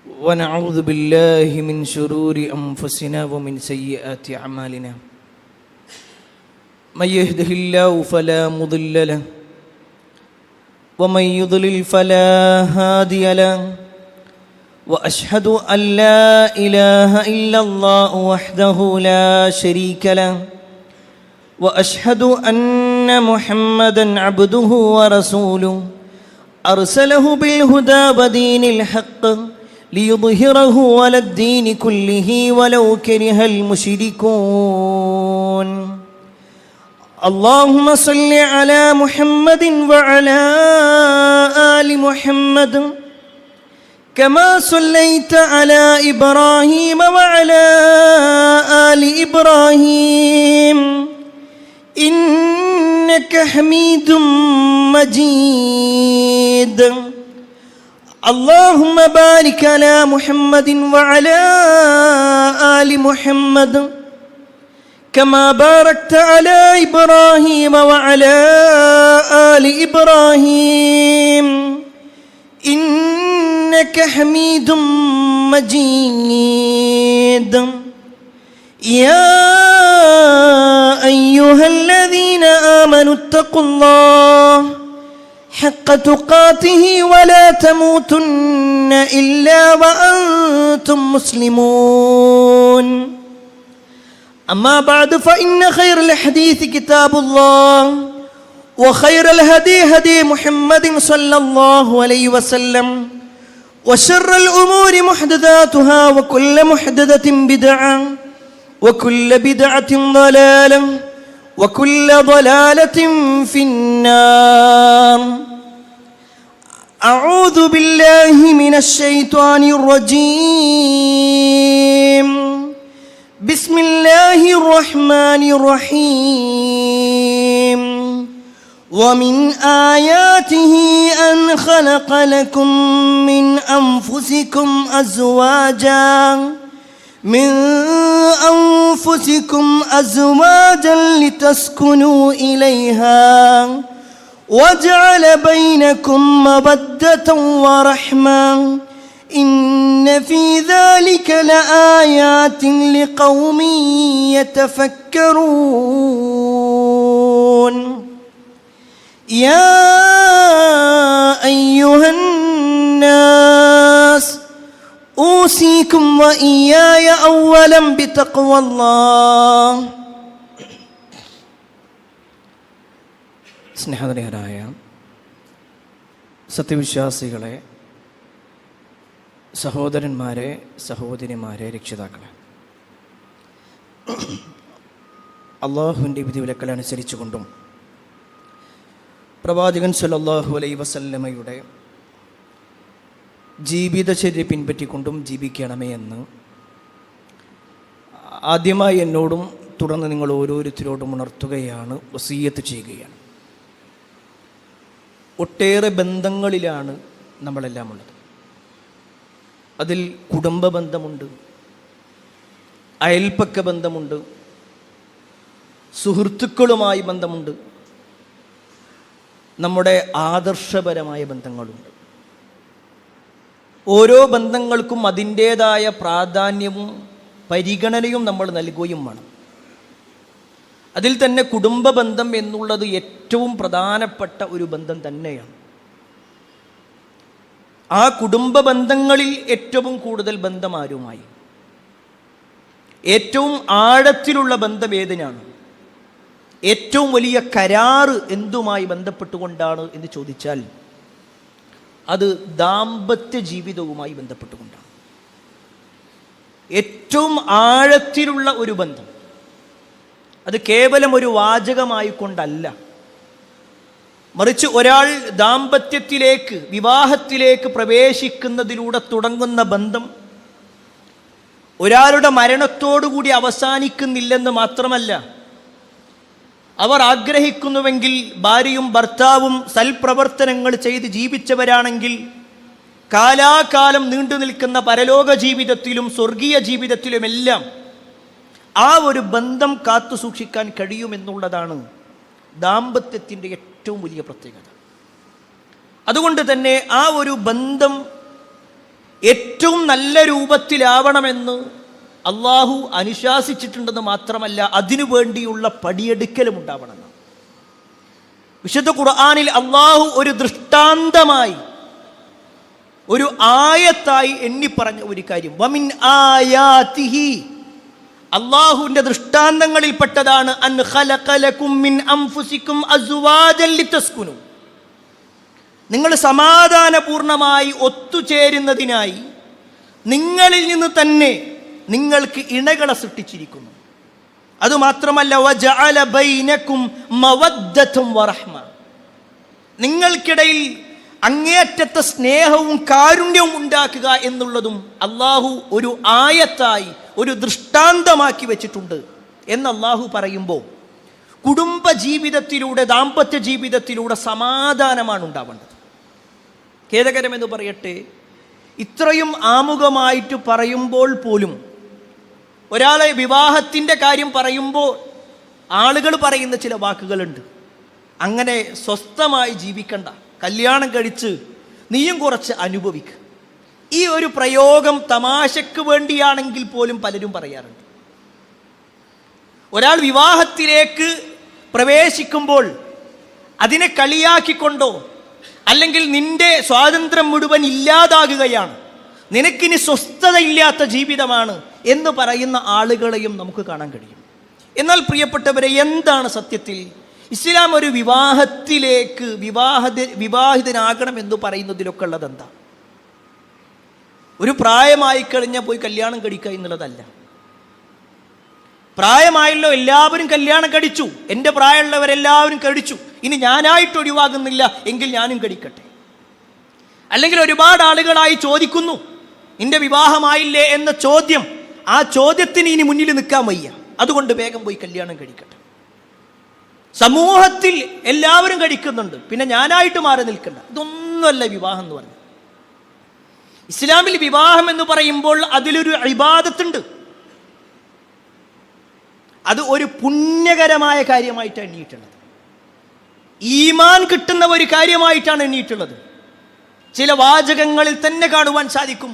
ونعوذ بالله من شرور أنفسنا ومن سيئات أعمالنا من يهده الله فلا مضل له ومن يضلل فلا هادي له وأشهد أن لا إله إلا الله وحده لا شريك له وأشهد أن محمدًا عبده ورسوله أرسله بالهدى ودين الحق ليظهره على الدين كله ولو كره المشركون اللهم صل على محمد وعلى آل محمد كما صليت على إبراهيم وعلى آل إبراهيم إنك حميد مجيد اللهم بارك على محمد وعلى آل محمد كما باركت على إبراهيم وعلى آل إبراهيم إنك حميد مجيد يا أيها الذين آمنوا اتقوا الله حق تقاته ولا تموتن إلا وأنتم مسلمون أما بعد فإن خير الحديث كتاب الله وخير الهدي هدي محمد صلى الله عليه وسلم وشر الأمور محدثاتها وكل محدثة بدعة وكل بدعة ضلالة وكل ضلالة في النار أعوذ بالله من الشيطان الرجيم بسم الله الرحمن الرحيم ومن آياته أن خلق لكم من أنفسكم أزواجا لتسكنوا إليها وجعل بينكم مودة ورحمة إن في ذلك لآيات لقوم يتفكرون يا أيها الناس أوصيكم وإياي أولا بتقوى الله. സ്നേഹനിധികളായ സത്യവിശ്വാസികളെ, സഹോദരന്മാരെ, സഹോദരിമാരെ, രക്ഷിതാക്കളെ, അള്ളാഹുവിൻ്റെ വിധിവിലക്കൽ അനുസരിച്ചുകൊണ്ടും പ്രവാചകൻ സല്ലല്ലാഹു അലൈഹി വസല്ലമയുടെ ജീവിതചര്യ പിൻപറ്റിക്കൊണ്ടും ജീവിക്കണമേ എന്ന് ആദ്യമായി എന്നോടും തുടർന്ന് നിങ്ങൾ ഓരോരുത്തരോടും ഉണർത്തുകയാണ്, വസിയ്യത്ത് ചെയ്യുകയാണ്. ഒട്ടേറെ ബന്ധങ്ങളിലാണ് നമ്മളെല്ലാം ഉള്ളത്. അതിൽ കുടുംബ ബന്ധമുണ്ട്, അയൽപ്പക്ക ബന്ധമുണ്ട്, സുഹൃത്തുക്കളുമായി ബന്ധമുണ്ട്, നമ്മുടെ ആദർശപരമായ ബന്ധങ്ങളുണ്ട്. ഓരോ ബന്ധങ്ങൾക്കും അതിൻ്റേതായ പ്രാധാന്യവും പരിഗണനയും നമ്മൾ നൽകുകയും വേണം. അതിൽ തന്നെ കുടുംബ ബന്ധം എന്നുള്ളത് ഏറ്റവും പ്രധാനപ്പെട്ട ഒരു ബന്ധം തന്നെയാണ്. ആ കുടുംബ ബന്ധങ്ങളിൽ ഏറ്റവും കൂടുതൽ ബന്ധം ആരുമായി, ഏറ്റവും ആഴത്തിലുള്ള ബന്ധം ഏതിനാണ്, ഏറ്റവും വലിയ കരാറ് എന്തുമായി ബന്ധപ്പെട്ടുകൊണ്ടാണ് എന്ന് ചോദിച്ചാൽ അത് ദാമ്പത്യ ജീവിതവുമായി ബന്ധപ്പെട്ടുകൊണ്ടാണ്. ഏറ്റവും ആഴത്തിലുള്ള ഒരു ബന്ധം. അത് കേവലം ഒരു വാചകമായിക്കൊണ്ടല്ല, മറിച്ച് ഒരാൾ ദാമ്പത്യത്തിലേക്ക്, വിവാഹത്തിലേക്ക് പ്രവേശിക്കുന്നതിലൂടെ തുടങ്ങുന്ന ബന്ധം ഒരാളുടെ മരണത്തോടുകൂടി അവസാനിക്കുന്നില്ലെന്ന് മാത്രമല്ല, അവർ ആഗ്രഹിക്കുന്നുവെങ്കിൽ ഭാര്യയും ഭർത്താവും സൽപ്രവർത്തനങ്ങൾ ചെയ്ത് ജീവിച്ചവരാണെങ്കിൽ കാലാകാലം നീണ്ടു നിൽക്കുന്ന പരലോക ജീവിതത്തിലും സ്വർഗീയ ജീവിതത്തിലുമെല്ലാം ആ ഒരു ബന്ധം കാത്തു സൂക്ഷിക്കാൻ കഴിയുമെന്നുള്ളതാണ് ദാമ്പത്യത്തിൻ്റെ ഏറ്റവും വലിയ പ്രത്യേകത. അതുകൊണ്ട് തന്നെ ആ ഒരു ബന്ധം ഏറ്റവും നല്ല രൂപത്തിലാവണമെന്ന് അള്ളാഹു അനുശാസിച്ചിട്ടുണ്ടെന്ന് മാത്രമല്ല, അതിനു വേണ്ടിയുള്ള പടിയെടുക്കലും ഉണ്ടാവണം. വിശുദ്ധ ഖുർആനിൽ അള്ളാഹു ഒരു ദൃഷ്ടാന്തമായി, ഒരു ആയത്തായി എണ്ണിപ്പറഞ്ഞ ഒരു കാര്യം, വമിൻ ആയാതിഹി, അള്ളാഹുവിന്റെ ദൃഷ്ടാന്തങ്ങളിൽപ്പെട്ടതാണ് അൻ ഖലഖ ലകും മിൻ അൻഫുസികും അസ്വാജൻ ലിതസ്കുനു, നിങ്ങൾ സമാധാനപൂർണമായി ഒത്തുചേരുന്നതിനായി നിങ്ങളിൽ നിന്ന് തന്നെ നിങ്ങൾക്ക് ഇണകളെ സൃഷ്ടിച്ചിരിക്കുന്നു. അതുമാത്രമല്ല വജഅല ബൈനകും മവദ്ദതും വറഹ്മ, നിങ്ങൾക്കിടയിൽ അങ്ങേയറ്റത്തെ സ്നേഹവും കാരുണ്യവും ഉണ്ടാക്കുക എന്നുള്ളതും അള്ളാഹു ഒരു ആയത്തായി, ഒരു ദൃഷ്ടാന്തമാക്കി വെച്ചിട്ടുണ്ട് എന്ന് അള്ളാഹു പറയുമ്പോൾ, കുടുംബ ജീവിതത്തിലൂടെ, ദാമ്പത്യ ജീവിതത്തിലൂടെ സമാധാനമാണ് ഉണ്ടാവേണ്ടത്. ഖേദകരമെന്ന് പറയട്ടെ, ഇത്രയും ആമുഖമായിട്ട് പറയുമ്പോൾ പോലും ഒരാളെ വിവാഹത്തിൻ്റെ കാര്യം പറയുമ്പോൾ ആളുകൾ പറയുന്ന ചില വാക്കുകളുണ്ട്. അങ്ങനെ സ്വസ്ഥമായി ജീവിക്കണ്ട, കല്യാണം കഴിച്ച് നീയും കുറച്ച് അനുഭവിക്കുക. ഈ ഒരു പ്രയോഗം തമാശക്ക് വേണ്ടിയാണെങ്കിൽ പോലും പലരും പറയാറുണ്ട്. ഒരാൾ വിവാഹത്തിലേക്ക് പ്രവേശിക്കുമ്പോൾ അതിനെ കളിയാക്കിക്കൊണ്ടോ, അല്ലെങ്കിൽ നിന്റെ സ്വാതന്ത്ര്യം മുഴുവൻ ഇല്ലാതാകുകയാണ്, നിനക്കിനി സ്വസ്ഥതയില്ലാത്ത ജീവിതമാണ് എന്ന് പറയുന്ന ആളുകളെയും നമുക്ക് കാണാൻ കഴിയും. എന്നാൽ പ്രിയപ്പെട്ടവരെ, എന്താണ് സത്യത്തിൽ ഇസ്ലാം ഒരു വിവാഹത്തിലേക്ക് വിവാഹിതനാകണം എന്ന് പറയുന്നതിലൊക്കെ ഉള്ളത് എന്താ? ഒരു പ്രായമായി കഴിഞ്ഞാൽ പോയി കല്യാണം കഴിക്കുക എന്നുള്ളതല്ല. പ്രായമായല്ലോ, എല്ലാവരും കല്യാണം കഴിച്ചു, എൻ്റെ പ്രായമുള്ളവരെല്ലാവരും കഴിച്ചു, ഇനി ഞാനായിട്ട് ഒഴിവാകുന്നില്ല എങ്കിൽ ഞാനും കഴിക്കട്ടെ. അല്ലെങ്കിൽ ഒരുപാട് ആളുകളായി ചോദിക്കുന്നു, നിന്റെ വിവാഹമായില്ലേ എന്ന ചോദ്യം, ആ ചോദ്യത്തിന് ഇനി മുന്നിൽ നിൽക്കാൻ വയ്യ, അതുകൊണ്ട് വേഗം പോയി കല്യാണം കഴിക്കട്ടെ. സമൂഹത്തിൽ എല്ലാവരും കഴിക്കുന്നുണ്ട്, പിന്നെ ഞാനായിട്ട് മാറി നിൽക്കണ്ട. ഇതൊന്നുമല്ല വിവാഹം എന്ന് പറഞ്ഞത്. ഇസ്ലാമിൽ വിവാഹം എന്ന് പറയുമ്പോൾ അതിലൊരു ഇബാദത്തുണ്ട്. അത് ഒരു പുണ്യകരമായ കാര്യമായിട്ടാണ് എണ്ണിയിട്ടുള്ളത്. ഈമാൻ കിട്ടുന്ന ഒരു കാര്യമായിട്ടാണ് എണ്ണിയിട്ടുള്ളത്. ചില വാചകങ്ങളിൽ തന്നെ കാണുവാൻ സാധിക്കും,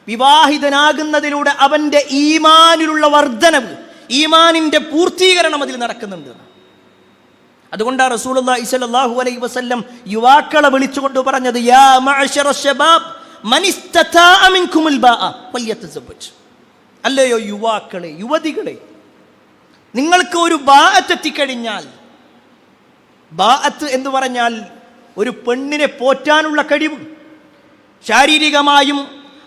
വിവാഹിതനാകുന്നതിലൂടെ അവൻ്റെ ഈമാനിലുള്ള വർധനവ്, ഈമാനിൻ്റെ പൂർത്തീകരണം അതിൽ നടക്കുന്നുണ്ട്. അതുകൊണ്ടാണ് റസൂലുള്ളാഹി സ്വല്ലല്ലാഹു അലൈഹി വസല്ലം യുവാക്കളെ വിളിച്ചുകൊണ്ട് പറഞ്ഞത്, യാ മഅശറ ശബാബ് മൻ ഇസ്തതാഅ മിൻകുമുൽ ബാഅ ഫല്യതസവ്വജ്. അല്ലയോ യുവാക്കളെ, യുവതികളെ, നിങ്ങൾക്ക് ഒരു ബാഅത്ത് എത്തിക്കഴിഞ്ഞാൽ, ബാഅത്ത് എന്ന് പറഞ്ഞാൽ ഒരു പെണ്ണിനെ പോറ്റാനുള്ള കഴിവ്, ശാരീരികമായും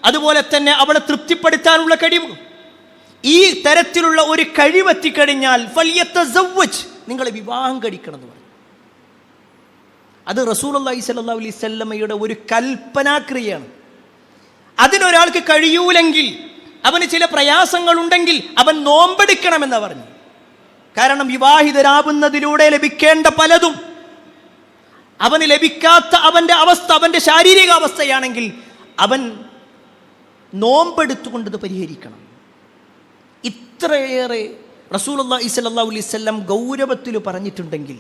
അതുപോലെ തന്നെ അവളെ തൃപ്തിപ്പെടുത്താനുള്ള കഴിവ്, ഈ തരത്തിലുള്ള ഒരു കഴിവെത്തിക്കഴിഞ്ഞാൽ ഫല്യതസവ്വജ്, നിങ്ങൾ വിവാഹം കഴിക്കണം എന്ന് പറയും. അത് റസൂലുള്ളാഹി സ്വല്ലല്ലാഹു അലൈഹി വസല്ലമയുടെ ഒരു കൽപ്പനാക്രിയയാണ്. അതിനൊരാൾക്ക് കഴിയൂലെങ്കിൽ, അവന് ചില പ്രയാസങ്ങളുണ്ടെങ്കിൽ അവൻ നോമ്പെടുക്കണമെന്ന് പറഞ്ഞു. കാരണം വിവാഹിതരാകുന്നതിലൂടെ ലഭിക്കേണ്ട പലതും അവന് ലഭിക്കാത്ത അവൻ്റെ അവസ്ഥ, അവൻ്റെ ശാരീരിക അവസ്ഥയാണെങ്കിൽ അവൻ നോമ്പെടുത്തുകൊണ്ടത് പരിഹരിക്കണം. ഇത്രയേറെ റസൂലുള്ളാഹി സ്വല്ലല്ലാഹു അലൈഹി വസല്ലം ഗൗരവത്തിൽ പറഞ്ഞിട്ടുണ്ടെങ്കിൽ,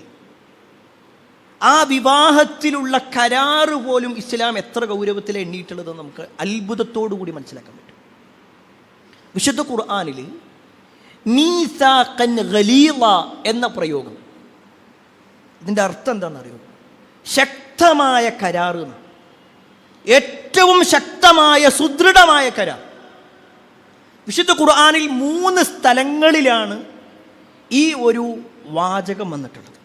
ആ വിവാഹത്തിലുള്ള കരാറ് പോലും ഇസ്ലാം എത്ര ഗൗരവത്തിൽ എണ്ണിയിട്ടുള്ളത് നമുക്ക് അത്ഭുതത്തോടു കൂടി മനസ്സിലാക്കാൻ പറ്റും. വിശുദ്ധ ഖുർആനിൽ മീസാഖൻ ഗലീള എന്ന പ്രയോഗം, ഇതിൻ്റെ അർത്ഥം എന്താണെന്നറിയോ? ശക്തമായ കരാറ്, ഏറ്റവും ശക്തമായ സുദൃഢമായ കരാർ. വിശുദ്ധ ഖുർആനിൽ 3 സ്ഥലങ്ങളിലാണ് ഈ ഒരു വാചകം വന്നിട്ടുള്ളത്,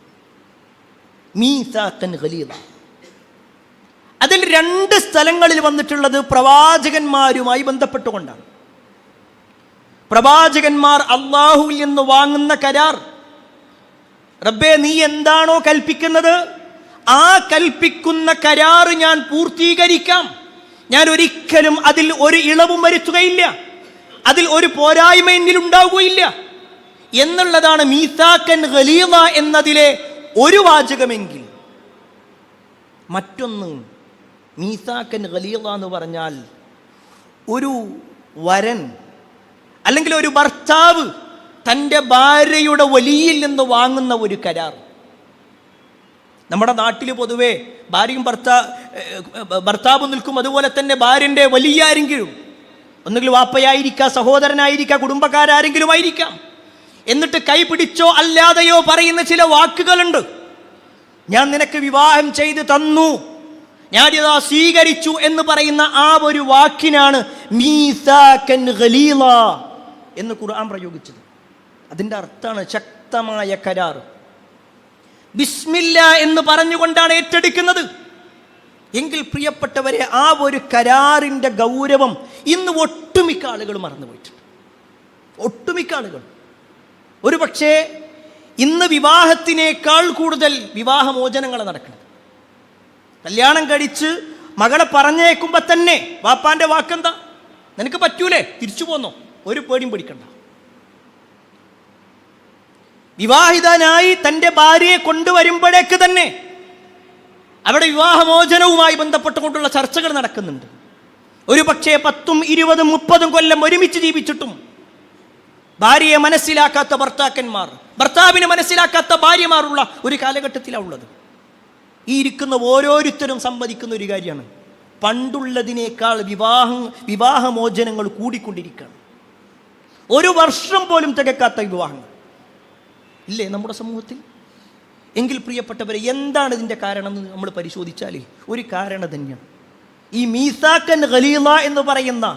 മീസാഖൻ ഗലീള. അതിൽ 2 സ്ഥലങ്ങളിൽ വന്നിട്ടുള്ളത് പ്രവാചകന്മാരുമായി ബന്ധപ്പെട്ടുകൊണ്ടാണ്. പ്രവാചകന്മാർ അള്ളാഹുവിൽ നിന്ന് വാങ്ങുന്ന കരാർ, റബ്ബേ നീ എന്താണോ കൽപ്പിക്കുന്നത് ആ കൽപ്പിക്കുന്ന കരാർ ഞാൻ പൂർത്തീകരിക്കാം, ഞാൻ ഒരിക്കലും അതിൽ ഒരു ഇളവും വരുത്തുകയില്ല, അതിൽ ഒരു പോരായ്മ എന്നിൽ ഉണ്ടാവുകയില്ല എന്നുള്ളതാണ് മീസാഖൻ ഗലീള എന്നതിലെ ഒരു വാചകമെങ്കിൽ. മറ്റൊന്ന്, മീസാഖൻ ഗലീള എന്ന് പറഞ്ഞാൽ ഒരു വരൻ അല്ലെങ്കിൽ ഒരു ഭർത്താവ് തൻ്റെ ഭാര്യയുടെ വലിയിൽ നിന്ന് വാങ്ങുന്ന ഒരു കരാർ. നമ്മുടെ നാട്ടിൽ പൊതുവേ ഭാര്യയും ഭർത്താവും നിൽക്കും, അതുപോലെ തന്നെ ഭാര്യൻ്റെ വലിയ ആരെങ്കിലും, ഒന്നുകിൽ വാപ്പയായിരിക്കാം, സഹോദരനായിരിക്കാം, കുടുംബക്കാരെങ്കിലും ആയിരിക്കാം. എന്നിട്ട് കൈ പിടിച്ചോ അല്ലാതെയോ പറയുന്ന ചില വാക്കുകളുണ്ട്. ഞാൻ നിനക്ക് വിവാഹം ചെയ്ത് തന്നു, ഞാനിതാ സ്വീകരിച്ചു എന്ന് പറയുന്ന ആ ഒരു വാക്കിനാണ് മീസാകൻ ഗലീള എന്ന് ഖുർആൻ പ്രയോഗിച്ചത്. അതിൻ്റെ അർത്ഥമാണ് ശക്തമായ കരാർ. ബിസ്മില്ല എന്ന് പറഞ്ഞുകൊണ്ടാണ് ഏറ്റെടുക്കുന്നത്. എങ്കിൽ പ്രിയപ്പെട്ടവരെ, ആ ഒരു കരാറിൻ്റെ ഗൗരവം ഇന്ന് ഒട്ടുമിക്ക ആളുകൾ മറന്നുപോയിട്ടുണ്ട്. ഒട്ടുമിക്ക ആളുകൾ ഒരു പക്ഷേ ഇന്ന് വിവാഹത്തിനേക്കാൾ കൂടുതൽ വിവാഹമോചനങ്ങൾ നടക്കുന്നത്. കല്യാണം കഴിച്ച് മകളെ പറഞ്ഞേക്കുമ്പോൾ തന്നെ വാപ്പാൻ്റെ വാക്കെന്താ? നിനക്ക് പറ്റൂലേ, തിരിച്ചു പോന്നോ, ഒരു പേടിയും പിടിക്കണ്ട. വിവാഹിതനായി തൻ്റെ ഭാര്യയെ കൊണ്ടുവരുമ്പോഴേക്ക് തന്നെ അവിടെ വിവാഹമോചനവുമായി ബന്ധപ്പെട്ടുകൊണ്ടുള്ള ചർച്ചകൾ നടക്കുന്നുണ്ട്. ഒരു പക്ഷേ 10, 20, 30 കൊല്ലം ഒരുമിച്ച് ജീവിച്ചിട്ടും ഭാര്യയെ മനസ്സിലാക്കാത്ത ഭർത്താക്കന്മാർ, ഭർത്താവിനെ മനസ്സിലാക്കാത്ത ഭാര്യമാരുള്ള ഒരു കാലഘട്ടത്തിലാണ് ഉള്ളത്. ഈ ഇരിക്കുന്ന ഓരോരുത്തരും സമ്മതിക്കുന്ന ഒരു കാര്യമാണ്, പണ്ടുള്ളതിനേക്കാൾ വിവാഹമോചനങ്ങൾ കൂടിക്കൊണ്ടിരിക്കുകയാണ്. ഒരു വർഷം പോലും തികക്കാത്ത വിവാഹങ്ങൾ ഇല്ലേ നമ്മുടെ സമൂഹത്തിൽ? എങ്കിൽ പ്രിയപ്പെട്ടവരെ, എന്താണ് ഇതിൻ്റെ കാരണം എന്ന് നമ്മൾ പരിശോധിച്ചാൽ ഒരു കാരണം തന്നെയാണ് ഈ മീസാക്കൻ ഗലീള എന്ന് പറയുന്ന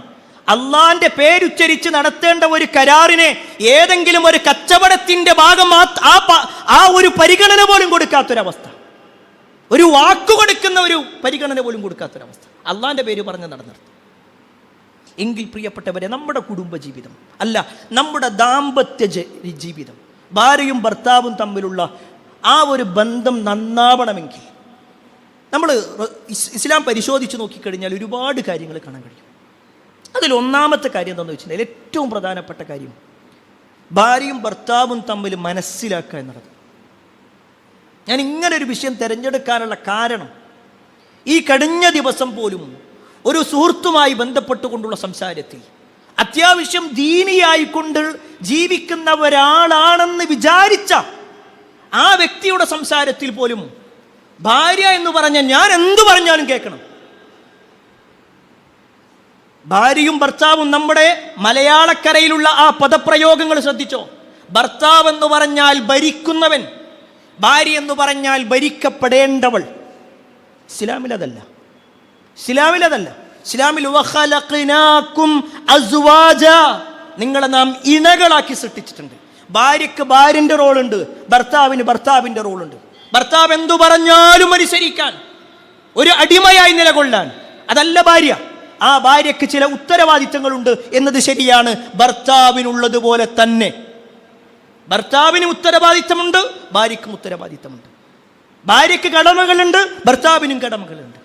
അള്ളാന്റെ പേരുച്ചരിച്ച് നടത്തേണ്ട ഒരു കരാറിനെ ഏതെങ്കിലും ഒരു കച്ചവടത്തിന്റെ ഭാഗം ആ ഒരു പരിഗണന പോലും കൊടുക്കാത്തൊരവസ്ഥ, ഒരു വാക്കു കൊടുക്കുന്ന ഒരു പരിഗണന പോലും കൊടുക്കാത്തൊരവസ്ഥ, അള്ളാന്റെ പേര് പറഞ്ഞ് നടന്നിടത്ത്. എങ്കിൽ പ്രിയപ്പെട്ടവരെ, നമ്മുടെ കുടുംബജീവിതം അല്ല, നമ്മുടെ ദാമ്പത്യ ജീവിതം, ഭാര്യയും ഭർത്താവും തമ്മിലുള്ള ആ ഒരു ബന്ധം നന്നാവണമെങ്കിൽ നമ്മൾ ഇസ്ലാം പരിശോധിച്ച് നോക്കിക്കഴിഞ്ഞാൽ ഒരുപാട് കാര്യങ്ങൾ കാണാൻ കഴിയും. അതിലൊന്നാമത്തെ കാര്യം എന്താണെന്ന് വെച്ചിട്ടുണ്ടെങ്കിൽ, ഏറ്റവും പ്രധാനപ്പെട്ട കാര്യം ഭാര്യയും ഭർത്താവും തമ്മിൽ മനസ്സിലാക്കുക എന്നുള്ളത്. ഞാൻ ഇങ്ങനൊരു വിഷയം തിരഞ്ഞെടുക്കാനുള്ള കാരണം, ഈ കഴിഞ്ഞ ദിവസം പോലും ഒരു സുഹൃത്തുമായി ബന്ധപ്പെട്ടുകൊണ്ടുള്ള സംസാരത്തിൽ അത്യാവശ്യം ദീനിയായിക്കൊണ്ട് ജീവിക്കുന്ന ഒരാളാണെന്ന് വിചാരിച്ച ആ വ്യക്തിയുടെ സംസാരത്തിൽ പോലും ഭാര്യ എന്ന് പറഞ്ഞ ഞാൻ എന്തു പറഞ്ഞാലും കേൾക്കണം. ഭാര്യയും ഭർത്താവും, നമ്മുടെ മലയാളക്കരയിലുള്ള ആ പദപ്രയോഗങ്ങൾ ശ്രദ്ധിച്ചോ. ഭർത്താവ് എന്ന് പറഞ്ഞാൽ ഭരിക്കുന്നവൻ, ഭാര്യ എന്ന് പറഞ്ഞാൽ ഭരിക്കപ്പെടേണ്ടവൾ. ഇസ്ലാമിലതല്ല. ഇസ്ലാമിൽ നിങ്ങളെ നാം ഇണകളാക്കി സൃഷ്ടിച്ചിട്ടുണ്ട്. ഭാര്യയ്ക്ക് ഭാര്യൻ്റെ റോളുണ്ട്, ഭർത്താവിന് ഭർത്താവിൻ്റെ റോളുണ്ട്. ഭർത്താവ് എന്തു പറഞ്ഞാലും അനുസരിക്കാൻ, ഒരു അടിമയായി നിലകൊള്ളാൻ, അതല്ല ഭാര്യ. ആ ഭാര്യയ്ക്ക് ചില ഉത്തരവാദിത്തങ്ങളുണ്ട് എന്നത് ശരിയാണ്. ഭർത്താവിനുള്ളതുപോലെ തന്നെ ഭർത്താവിന് ഉത്തരവാദിത്തമുണ്ട്, ഭാര്യയ്ക്കും ഉത്തരവാദിത്തമുണ്ട്. ഭാര്യയ്ക്ക് കടമകളുണ്ട്, ഭർത്താവിനും കടമകളുണ്ട്.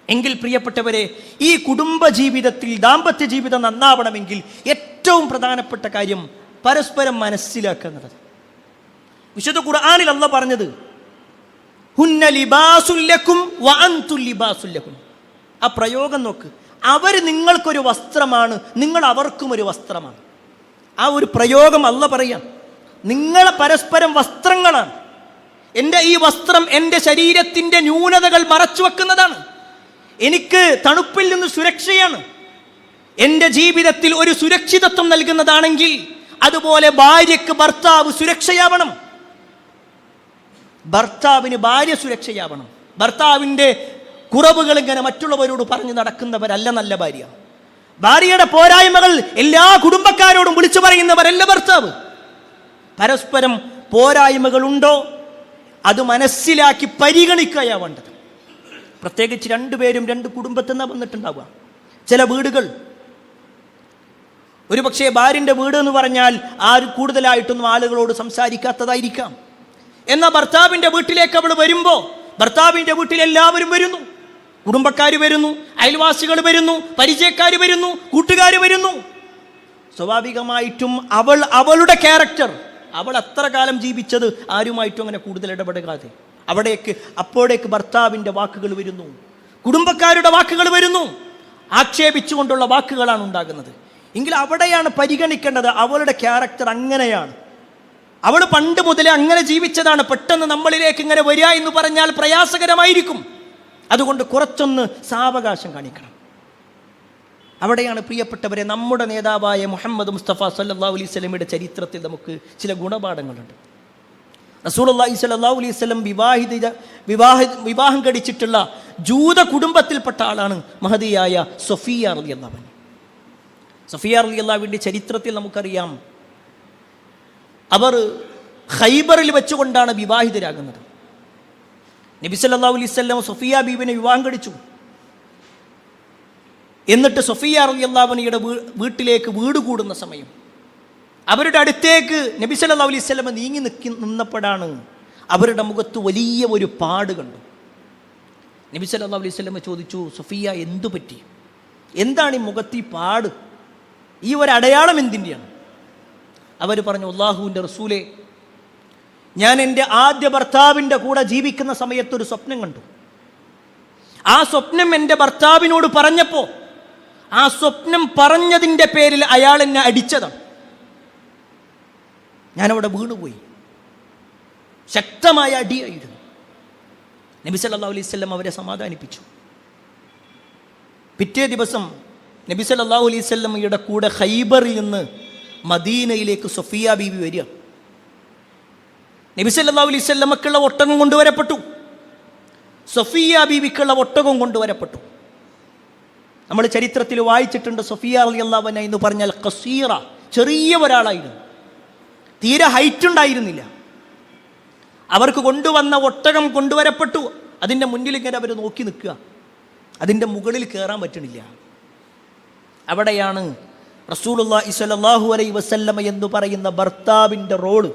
എങ്കിൽ പ്രിയപ്പെട്ടവരെ, ഈ കുടുംബ ജീവിതത്തിൽ ദാമ്പത്യ ജീവിതം നന്നാവണമെങ്കിൽ ഏറ്റവും പ്രധാനപ്പെട്ട കാര്യം പരസ്പരം മനസ്സിലാക്കുന്നത്. വിശുദ്ധ ഖുർആനിൽ അല്ലാഹ് പറഞ്ഞത് ഹുന്ന ലിബാസുൽ ലക്കും വ അൻതും ലിബാസുൽ ലഹും. ആ പ്രയോഗം നോക്ക്. അവർ നിങ്ങൾക്കൊരു വസ്ത്രമാണ്, നിങ്ങൾ അവർക്കും ഒരു വസ്ത്രമാണ്. ആ ഒരു പ്രയോഗം അല്ലാഹ് പറയാം, നിങ്ങൾ പരസ്പരം വസ്ത്രങ്ങളാണ്. എൻ്റെ ഈ വസ്ത്രം എൻ്റെ ശരീരത്തിൻ്റെ ന്യൂനതകൾ മറച്ചു വെക്കുന്നതാണ്, എനിക്ക് തണുപ്പിൽ നിന്ന് സുരക്ഷയാണ്, എൻ്റെ ജീവിതത്തിൽ ഒരു സുരക്ഷിതത്വം നൽകുന്നതാണെങ്കിൽ അതുപോലെ ഭാര്യയ്ക്ക് ഭർത്താവ് സുരക്ഷയാവണം, ഭർത്താവിന് ഭാര്യ സുരക്ഷയാവണം. ഭർത്താവിൻ്റെ കുറവുകൾ ഇങ്ങനെ മറ്റുള്ളവരോട് പറഞ്ഞു നടക്കുന്നവരല്ല നല്ല ഭാര്യ. ഭാര്യയുടെ പോരായ്മകൾ എല്ലാ കുടുംബക്കാരോടും വിളിച്ചു പറയുന്നവരല്ല ഭർത്താവ്. പരസ്പരം പോരായ്മകളുണ്ടോ അത് മനസ്സിലാക്കി പരിഗണിക്കുകയാ വേണ്ടത്. പ്രത്യേകിച്ച് രണ്ടുപേരും രണ്ട് കുടുംബത്തിൽ നിന്നാണ് വന്നിട്ടുണ്ടാവുക. ചില വീടുകൾ, ഒരു പക്ഷേ ഭാര്യൻ്റെ വീട് എന്ന് പറഞ്ഞാൽ കൂടുതലായിട്ടൊന്നും ആളുകളോട് സംസാരിക്കാത്തതായിരിക്കാം. എന്നാൽ ഭർത്താവിൻ്റെ വീട്ടിലേക്ക് അവൾ വരുമ്പോൾ ഭർത്താവിൻ്റെ വീട്ടിൽ എല്ലാവരും വരുന്നു, കുടുംബക്കാർ വരുന്നു, അയൽവാസികൾ വരുന്നു, പരിചയക്കാർ വരുന്നു, കൂട്ടുകാർ വരുന്നു. സ്വാഭാവികമായിട്ടും അവളുടെ ക്യാരക്ടർ, അവൾ അത്ര കാലം ജീവിച്ചത് ആരുമായിട്ടും അങ്ങനെ കൂടുതൽ ഇടപെടാതെ അപ്പോഴേക്ക് ഭർത്താവിൻ്റെ വാക്കുകൾ വരുന്നു, കുടുംബക്കാരുടെ വാക്കുകൾ വരുന്നു, ആക്ഷേപിച്ചുകൊണ്ടുള്ള വാക്കുകളാണ് ഉണ്ടാകുന്നത്. എങ്കിൽ അവിടെയാണ് പരിഗണിക്കേണ്ടത്, അവളുടെ ക്യാരക്ടർ അങ്ങനെയാണ്. അവൾ പണ്ട് മുതലേ അങ്ങനെ ജീവിച്ചതാണ്. പെട്ടെന്ന് നമ്മളിലേക്ക് ഇങ്ങനെ വരിക എന്ന് പറഞ്ഞാൽ പ്രയാസകരമായിരിക്കും. അതുകൊണ്ട് കുറച്ചൊന്ന് സാവകാശം കാണിക്കണം. അവിടെയാണ് പ്രിയപ്പെട്ടവരെ നമ്മുടെ നേതാവായ മുഹമ്മദ് മുസ്തഫ സല്ലല്ലാഹു അലൈഹി വസല്ലമയുടെ ചരിത്രത്തിൽ നമുക്ക് ചില ഗുണപാഠങ്ങളുണ്ട്. റസൂലുള്ളാഹി സ്വല്ലല്ലാഹു അലൈഹി വസല്ലം വിവാഹം കഴിച്ചിട്ടുള്ള ജൂത കുടുംബത്തിൽപ്പെട്ട ആളാണ് മഹദിയായ സഫിയ റളിയല്ലാഹു അൻഹ. സഫിയ റളിയല്ലാഹു അൻഹയുടെ ചരിത്രത്തിൽ നമുക്കറിയാം, അവർ ഖൈബറിൽ വെച്ചുകൊണ്ടാണ് വിവാഹിതരാകുന്നത്. നബി സല്ലല്ലാഹു അലൈഹി വസല്ലം സഫിയ ബീവിനെ വിവാഹം കഴിച്ചു. എന്നിട്ട് സഫിയ റളിയല്ലാഹു അൻഹയുടെ വീട്ടിലേക്ക് വീട് കൂടുന്ന സമയം അവരുടെ അടുത്തേക്ക് നബി സല്ലല്ലാഹു അലൈഹി വസല്ലം നീങ്ങി നിന്നപ്പോഴാണ് അവരുടെ മുഖത്ത് വലിയ ഒരു പാട് കണ്ടു. നബി സല്ലല്ലാഹു അലൈഹി വസല്ലം ചോദിച്ചു, സഫിയ എന്തു പറ്റി? എന്താണ് ഈ മുഖത്ത് ഈ പാട്? ഈ ഒരു അടയാളം എന്തിൻ്റെയാണ്? അവർ പറഞ്ഞു, അല്ലാഹുവിൻ്റെ റസൂലേ, ഞാൻ എൻ്റെ ആദ്യ ഭർത്താവിൻ്റെ കൂടെ ജീവിക്കുന്ന സമയത്തൊരു സ്വപ്നം കണ്ടു. ആ സ്വപ്നം എൻ്റെ ഭർത്താവിനോട് പറഞ്ഞപ്പോൾ ആ സ്വപ്നം പറഞ്ഞതിൻ്റെ പേരിൽ അയാൾ എന്നെ അടിച്ചതാണ്. ഞാനവിടെ വീണുപോയി. ശക്തമായ അടിയായിരുന്നു. നബി സല്ലല്ലാഹു അലൈഹി വസല്ലം അവരെ സമാധാനിപ്പിച്ചു. പിറ്റേ ദിവസം നബി സല്ലല്ലാഹു അലൈഹി വസല്ലമയുടെ കൂടെ ഖൈബറിൽ നിന്ന് മദീനയിലേക്ക് സഫിയ ബീവി വരിക. നബി സല്ലല്ലാഹു അലൈഹി വസല്ലമക്കുള്ള ഒട്ടകം കൊണ്ടുവരപ്പെട്ടു. സഫിയ ബീവിക്കുള്ള ഒട്ടകം കൊണ്ടുവരപ്പെട്ടു. നമ്മൾ ചരിത്രത്തിൽ വായിച്ചിട്ടുണ്ട്, സഫിയ റളിയല്ലാഹു അൻഹ എന്ന് പറഞ്ഞാൽ ഖസീറ, ചെറിയ ഒരാളായിരുന്നു, തീരെ ഹൈറ്റ് ഉണ്ടായിരുന്നില്ല. അവർക്ക് കൊണ്ടുവന്ന ഒട്ടകം കൊണ്ടുവരപ്പെട്ടു. അതിൻ്റെ മുന്നിൽ ഇങ്ങനെ അവർ നോക്കി നിൽക്കുക, അതിൻ്റെ മുകളിൽ കയറാൻ പറ്റണില്ല. അവിടെയാണ് റസൂലുള്ളാഹി സ്വല്ലല്ലാഹു അലൈഹി വസല്ലമ എന്ന് പറയുന്ന ഭർത്താവിൻ്റെ റോള്.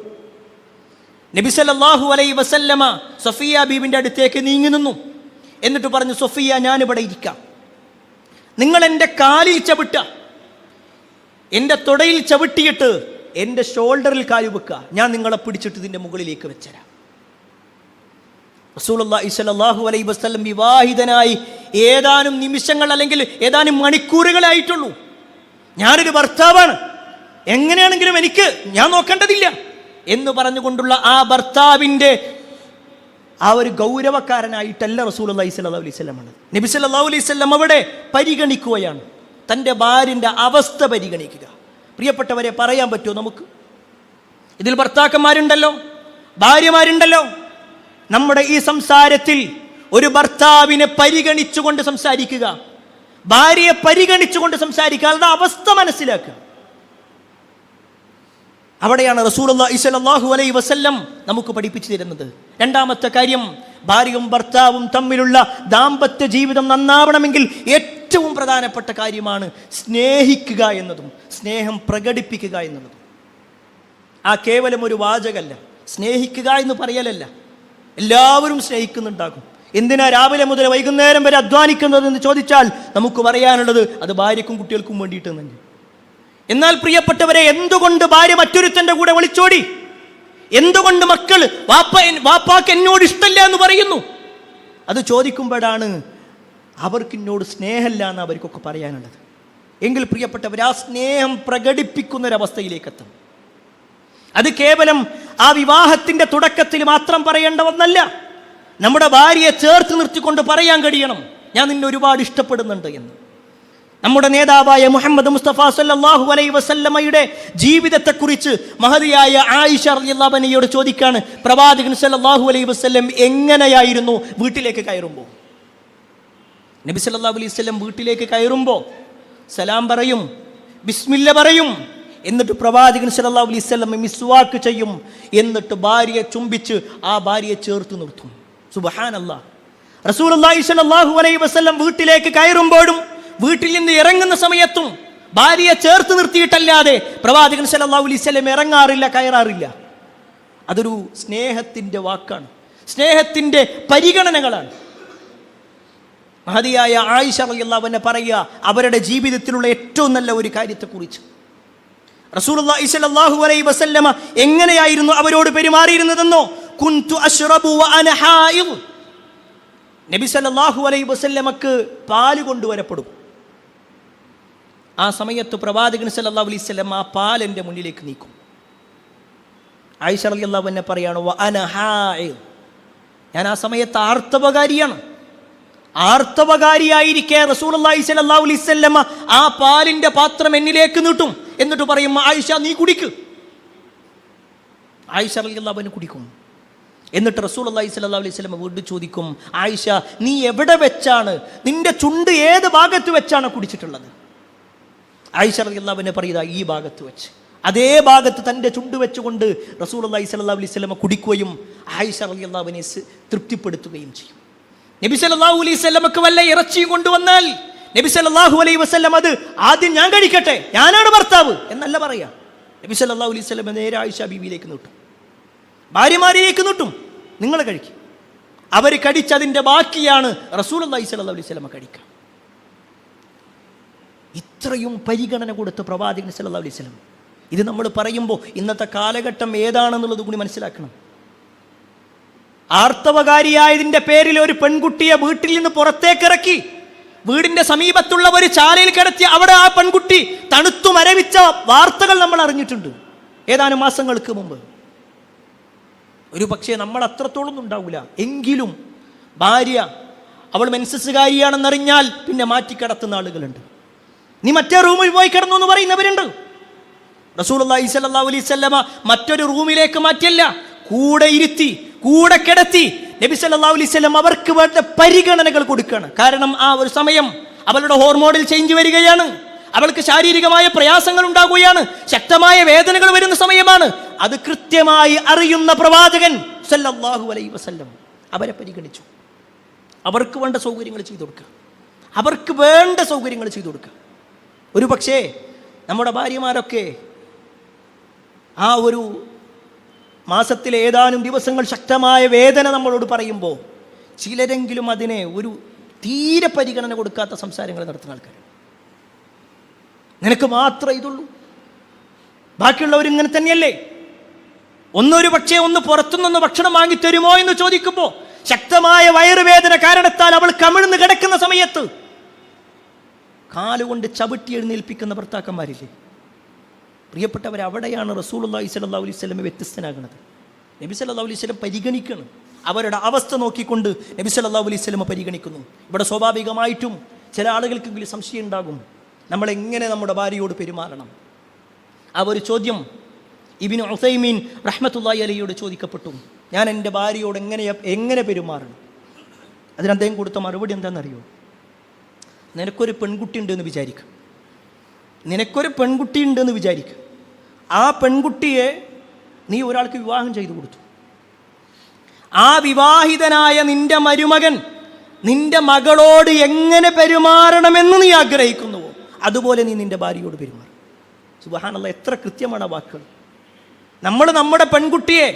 നബി സല്ലല്ലാഹു അലൈഹി വസല്ലമ സഫിയ ബീവിൻ്റെ അടുത്തേക്ക് നീങ്ങി നിന്നു. എന്നിട്ട് പറഞ്ഞു, സഫിയ, ഞാനിവിടെ ഇരിക്കാം, നിങ്ങൾ എൻ്റെ കാലിൽ ചവിട്ടുക, എൻ്റെ തൊടയിൽ ചവിട്ടിയിട്ട് എൻ്റെ ഷോൾഡറിൽ കാല് വെക്കുക, ഞാൻ നിങ്ങളെ പിടിച്ചിട്ട് ഇതിൻ്റെ മുകളിലേക്ക് വെച്ചരാം. റസൂലുള്ളാഹി സ്വല്ലല്ലാഹു അലൈഹി വസല്ലം വിവാഹിതനായി ഏതാനും നിമിഷങ്ങൾ അല്ലെങ്കിൽ ഏതാനും മണിക്കൂറുകളായിട്ടുള്ളൂ. ഞാനൊരു ഭർത്താവാണ്, എങ്ങനെയാണെങ്കിലും ഞാൻ നോക്കേണ്ടതില്ല എന്ന് പറഞ്ഞുകൊണ്ടുള്ള ആ ഭർത്താവിൻ്റെ ആ ഒരു ഗൗരവക്കാരനായിട്ടല്ല റസൂലുള്ളാഹി സ്വല്ലല്ലാഹു അലൈഹി വസല്ലം ആണ്. നബി സല്ലല്ലാഹു അലൈഹി വസല്ലം അവിടെ പരിഗണിക്കുകയാണ്, തൻ്റെ ഭാര്യൻ്റെ അവസ്ഥ പരിഗണിക്കുക. പ്രിയപ്പെട്ടവരെ, പറയാൻ പറ്റുമോ നമുക്ക്? ഇതിൽ ഭർത്താക്കന്മാരുണ്ടല്ലോ, ഭാര്യമാരുണ്ടല്ലോ. നമ്മുടെ ഈ സംസാരത്തിൽ ഒരു ഭർത്താവിനെ പരിഗണിച്ചുകൊണ്ട് സംസാരിക്കുക, ഭാര്യയെ പരിഗണിച്ചുകൊണ്ട് സംസാരിക്കുക, അവരുടെ അവസ്ഥ മനസ്സിലാക്കുക. അവിടെയാണ് റസൂലുള്ളാഹി സ്വല്ലല്ലാഹു അലൈഹി വസല്ലം നമുക്ക് പഠിപ്പിച്ചു തരുന്നത്. രണ്ടാമത്തെ കാര്യം, ഭാര്യയും ഭർത്താവും തമ്മിലുള്ള ദാമ്പത്യ ജീവിതം നന്നാവണമെങ്കിൽ ഏറ്റവും പ്രധാനപ്പെട്ട കാര്യമാണ് സ്നേഹിക്കുക എന്നതും സ്നേഹം പ്രകടിപ്പിക്കുക എന്നതും. ആ കേവലം ഒരു വാചകമല്ല, സ്നേഹിക്കുക എന്ന് പറയലല്ല. എല്ലാവരും സ്നേഹിക്കുന്നുണ്ടാകും. എന്തിനാ രാവിലെ മുതൽ വൈകുന്നേരം വരെ അധ്വാനിക്കുന്നതെന്ന് ചോദിച്ചാൽ നമുക്ക് പറയാനുള്ളത് അത് ഭാര്യയ്ക്കും കുട്ടികൾക്കും വേണ്ടിയിട്ട് തന്നെ. എന്നാൽ പ്രിയപ്പെട്ടവരെ, എന്തുകൊണ്ട് ഭാര്യ മറ്റൊരുത്തൻ്റെ കൂടെ ഒളിച്ചോടി? എന്തുകൊണ്ട് മക്കൾ വാപ്പാക്ക് എന്നോട് ഇഷ്ടമില്ല എന്ന് പറയുന്നു? അത് ചോദിക്കുമ്പോഴാണ് അവർക്ക് എന്നോട് സ്നേഹമില്ല എന്ന് അവർക്കൊക്കെ പറയാനുള്ളത്. എങ്കിൽ പ്രിയപ്പെട്ടവർ, ആ സ്നേഹം പ്രകടിപ്പിക്കുന്നൊരവസ്ഥയിലേക്ക് എത്തും. അത് കേവലം ആ വിവാഹത്തിൻ്റെ തുടക്കത്തിൽ മാത്രം പറയേണ്ട ഒന്നല്ല. നമ്മുടെ ഭാര്യയെ ചേർത്ത് നിർത്തിക്കൊണ്ട് പറയാൻ കഴിയണം, ഞാൻ നിന്നെ ഒരുപാട് ഇഷ്ടപ്പെടുന്നുണ്ട് എന്ന്. നമ്മുടെ നേതാവായ മുഹമ്മദ് മുസ്തഫ സല്ലല്ലാഹു അലൈഹി വസല്ലമയുടെ ജീവിതത്തെക്കുറിച്ച് മഹദിയായ ആയിഷ റളിയല്ലാഹു അൻഹയോട് ചോദിക്കാണ്, പ്രവാചകൻ സല്ലല്ലാഹു അലൈഹി വസല്ലം എങ്ങനെയായിരുന്നു വീട്ടിലേക്ക് കയറുമ്പോൾ? നബി സല്ലല്ലാഹു അലൈഹി വസല്ലം വീട്ടിലേക്ക് കയറുമ്പോൾ സലാം പറയും, ബിസ്മില്ല പറയും. എന്നിട്ട് പ്രവാചകൻ സല്ലല്ലാഹു അലൈഹി വസല്ലം മിസ്വാക്ക് ചെയ്യും. എന്നിട്ട് ഭാര്യയെ ചുംബിച്ച് ആ ഭാര്യയെ ചേർത്ത് നിർത്തും. സുബ്ഹാനല്ലാഹ്. റസൂലുള്ളാഹി സ്വല്ലല്ലാഹു അലൈഹി വസല്ലം വീട്ടിലേക്ക് കയറുമ്പോഴും വീട്ടിൽ നിന്ന് ഇറങ്ങുന്ന സമയത്തും ഭാര്യയെ ചേർത്ത് നിർത്തിയിട്ടല്ലാതെ പ്രവാചകൻ സല്ലല്ലാഹു അലൈഹി വസല്ലം ഇറങ്ങാറില്ല, കയറാറില്ല. അതൊരു സ്നേഹത്തിൻ്റെ വാക്കാണ്, സ്നേഹത്തിൻ്റെ പരിഗണനകളാണ്. മഹദിയായ ആയിഷ റളിയല്ലാഹു അൻഹ പറയുക അവരുടെ ജീവിതത്തിലുള്ള ഏറ്റവും നല്ല ഒരു കാര്യത്തെക്കുറിച്ച്. റസൂലുള്ളാഹി സ്വല്ലല്ലാഹു അലൈഹി വസല്ലമ എങ്ങനെയായിരുന്നു അവരോട് പെരുമാറിയിരുന്നതെന്നോ? കുൻതു അശ്റബു വഅന ഹായിദ്. നബി സല്ലല്ലാഹു അലൈഹി വസല്ലമക്ക് പാല് കൊണ്ടുവരപ്പെടും. ആ സമയത്ത് പ്രവാചകൻ സല്ലല്ലാഹു അലൈഹി വസല്ലം ആ പാൽ എൻ്റെ മുന്നിലേക്ക് നീക്കും. ആയിഷ റളിയല്ലാഹു അൻഹ പറയാണ്, വഅന ഹാഇദ്, ഞാൻ ആ സമയത്ത് ആർത്തവകാരിയാണ്. ആർത്തവകാരിയായിരിക്കെ റസൂലുള്ളാഹി സ്വല്ലല്ലാഹു അലൈഹി വസല്ലമ ആ പാലിന്റെ പാത്രം എന്നിലേക്ക് നീട്ടും. എന്നിട്ട് പറയും, ആയിഷ നീ കുടിക്ക്. ആയിഷ റളിയല്ലാഹു അൻഹ കുടിക്കും. എന്നിട്ട് റസൂലുള്ളാഹി സ്വല്ലല്ലാഹു അലൈഹി വസല്ലമ വീണ്ടും ചോദിക്കും, ആയിഷ നീ എവിടെ വെച്ചാണ്, നിന്റെ ചുണ്ട് ഏത് ഭാഗത്ത് വെച്ചാണ് കുടിച്ചിട്ടുള്ളത്? ആയിഷ റളിയല്ലാഹു അൻഹ പറയുക, ഈ ഭാഗത്ത് വെച്ച്. അതേ ഭാഗത്ത് തൻ്റെ ചുണ്ട് വെച്ചുകൊണ്ട് റസൂലുള്ളാഹി സ്വല്ലല്ലാഹു അലൈഹി വസല്ലമ കുടിക്കുകയും ആയിഷ റളിയല്ലാഹു അൻഹയെ തൃപ്തിപ്പെടുത്തുകയും ചെയ്യും. നബി സല്ലല്ലാഹു അലൈഹി വസല്ലമക്ക് വല്ല ഇറച്ചിയും കൊണ്ടുവന്നാൽ നബി സല്ലല്ലാഹു അലൈഹി വസല്ലം അത് ആദ്യം ഞാൻ കഴിക്കട്ടെ, ഞാനാണ് ഭർത്താവ് എന്നല്ല പറയാ. നബി സല്ലല്ലാഹു അലൈഹി വസല്ലം നേരെ ആയിഷ ബീവിയിലേക്ക് നീട്ടും, ഭാര്യമാരിലേക്ക് നീട്ടും, നിങ്ങൾ കഴിക്കും. അവർ കടിച്ചതിൻ്റെ ബാക്കിയാണ് റസൂലുള്ളാഹി സ്വല്ലല്ലാഹു അലൈഹി വസല്ലം കഴിക്കുക. ഇത്രയും പരിഗണന കൊടുത്ത പ്രവാചകൻ സല്ലല്ലാഹു അലൈഹി വസല്ലം. ഇത് നമ്മൾ പറയുമ്പോൾ ഇന്നത്തെ കാലഘട്ടം ഏതാണെന്നുള്ളത് കൂടി മനസ്സിലാക്കണം. ആർത്തവകാരിയായതിൻ്റെ പേരിൽ ഒരു പെൺകുട്ടിയെ വീട്ടിൽ നിന്ന് പുറത്തേക്കിറക്കി വീടിൻ്റെ സമീപത്തുള്ള ഒരു ചാലയിൽ കിടത്തി അവിടെ ആ പെൺകുട്ടി തണുത്തു മരവിച്ച വാർത്തകൾ നമ്മൾ അറിഞ്ഞിട്ടുണ്ട് ഏതാനും മാസങ്ങൾക്ക് മുമ്പ്. ഒരു പക്ഷേ നമ്മൾ അത്രത്തോളം ഉണ്ടാവില്ല, എങ്കിലും ഭാര്യ അവൾ മെൻസസ്സുകാരിയാണെന്നറിഞ്ഞാൽ പിന്നെ മാറ്റിക്കിടത്തുന്ന ആളുകളുണ്ട്. നീ മറ്റേ റൂമിൽ പോയി കിടന്നു എന്ന് പറയുന്നവരുണ്ട്. റസൂലുള്ളാഹി സ്വല്ലല്ലാഹു അലൈഹി വസല്ലമ മറ്റൊരു റൂമിലേക്ക് മാറ്റിയല്ല, കൂടെ ഇരുത്തി, കൂടെ കിടത്തി നബി സല്ലല്ലാഹു അലൈഹി വസല്ലം അവർക്ക് വേണ്ട പരിഗണനകൾ കൊടുക്കുകയാണ്. കാരണം ആ ഒരു സമയം അവളുടെ ഹോർമോണിൽ ചേഞ്ച് വരികയാണ്, അവൾക്ക് ശാരീരികമായ പ്രയാസങ്ങൾ ഉണ്ടാകുകയാണ്, ശക്തമായ വേദനകൾ വരുന്ന സമയമാണ്. അത് കൃത്യമായി അറിയുന്ന പ്രവാചകൻ സല്ലല്ലാഹു അലൈഹി വസല്ലം അവരെ പരിഗണിച്ചു. അവർക്ക് വേണ്ട സൗകര്യങ്ങൾ ചെയ്തു കൊടുക്കുക, അവർക്ക് വേണ്ട സൗകര്യങ്ങൾ ചെയ്തു കൊടുക്കുക. ഒരു പക്ഷേ നമ്മുടെ ഭാര്യമാരൊക്കെ ആ ഒരു മാസത്തിലെ ഏതാനും ദിവസങ്ങൾ ശക്തമായ വേദന നമ്മളോട് പറയുമ്പോൾ ചിലരെങ്കിലും അതിനെ ഒരു തീരെ പരിഗണന കൊടുക്കാത്ത സംസാരങ്ങൾ നടത്തുന്ന ആൾക്കാർ. നിനക്ക് മാത്രമേ ഇതുള്ളൂ, ബാക്കിയുള്ളവരിങ്ങനെ തന്നെയല്ലേ? ഒന്നൊരു പക്ഷേ ഒന്ന് പുറത്തുനിന്ന് ഭക്ഷണം വാങ്ങിത്തരുമോ എന്ന് ചോദിക്കുമ്പോൾ ശക്തമായ വയറുവേദന കാരണത്താൽ അവൾ കമിഴ്ന്ന് കിടക്കുന്ന സമയത്ത് കാലുകൊണ്ട് ചവിട്ടി എഴുന്നേൽപ്പിക്കുന്ന ഭർത്താക്കന്മാരില്ലേ? പ്രിയപ്പെട്ടവർ, അവിടെയാണ് റസൂലുള്ളാഹി സ്വല്ലല്ലാഹു അലൈഹി വസല്ലം വ്യത്യസ്തനാകുന്നത്. നബി സല്ലല്ലാഹു അലൈഹി വസല്ലം പരിഗണിക്കണം, അവരുടെ അവസ്ഥ നോക്കിക്കൊണ്ട് നബി സല്ലല്ലാഹു അലൈഹി വസല്ലം പരിഗണിക്കുന്നു. ഇവിടെ സ്വാഭാവികമായിട്ടും ചില ആളുകൾക്കെങ്കിലും സംശയം ഉണ്ടാകും, നമ്മളെങ്ങനെ നമ്മുടെ ഭാര്യയോട് പെരുമാറണം. ആ ഒരു ചോദ്യം ഇബ്നു ഉസൈമീൻ റഹ്മത്തുള്ളാഹി അലൈഹിയോട് ചോദിക്കപ്പെട്ടു, ഞാൻ എൻ്റെ ഭാര്യയോട് എങ്ങനെ പെരുമാറണം? അതിന് അദ്ദേഹം കൊടുത്ത മറുപടി എന്താണെന്നറിയോ? നിനക്കൊരു പെൺകുട്ടി ഉണ്ടെന്ന് വിചാരിക്കും, നിനക്കൊരു പെൺകുട്ടി ഉണ്ടെന്ന് വിചാരിക്കും. ആ പെൺകുട്ടിയെ നീ ഒരാൾക്ക് വിവാഹം ചെയ്തു കൊടുത്തു. ആ വിവാഹിതനായ നിന്റെ മരുമകൻ നിന്റെ മകളോട് എങ്ങനെ പെരുമാറണമെന്ന് നീ ആഗ്രഹിക്കുന്നുവോ അതുപോലെ നീ നിന്റെ ഭാര്യയോട് പെരുമാറും. സുബ്ഹാനല്ലാഹ്, എത്ര കൃത്യമാണ് വാക്കുകൾ. നമ്മൾ നമ്മുടെ പെൺകുട്ടിയെ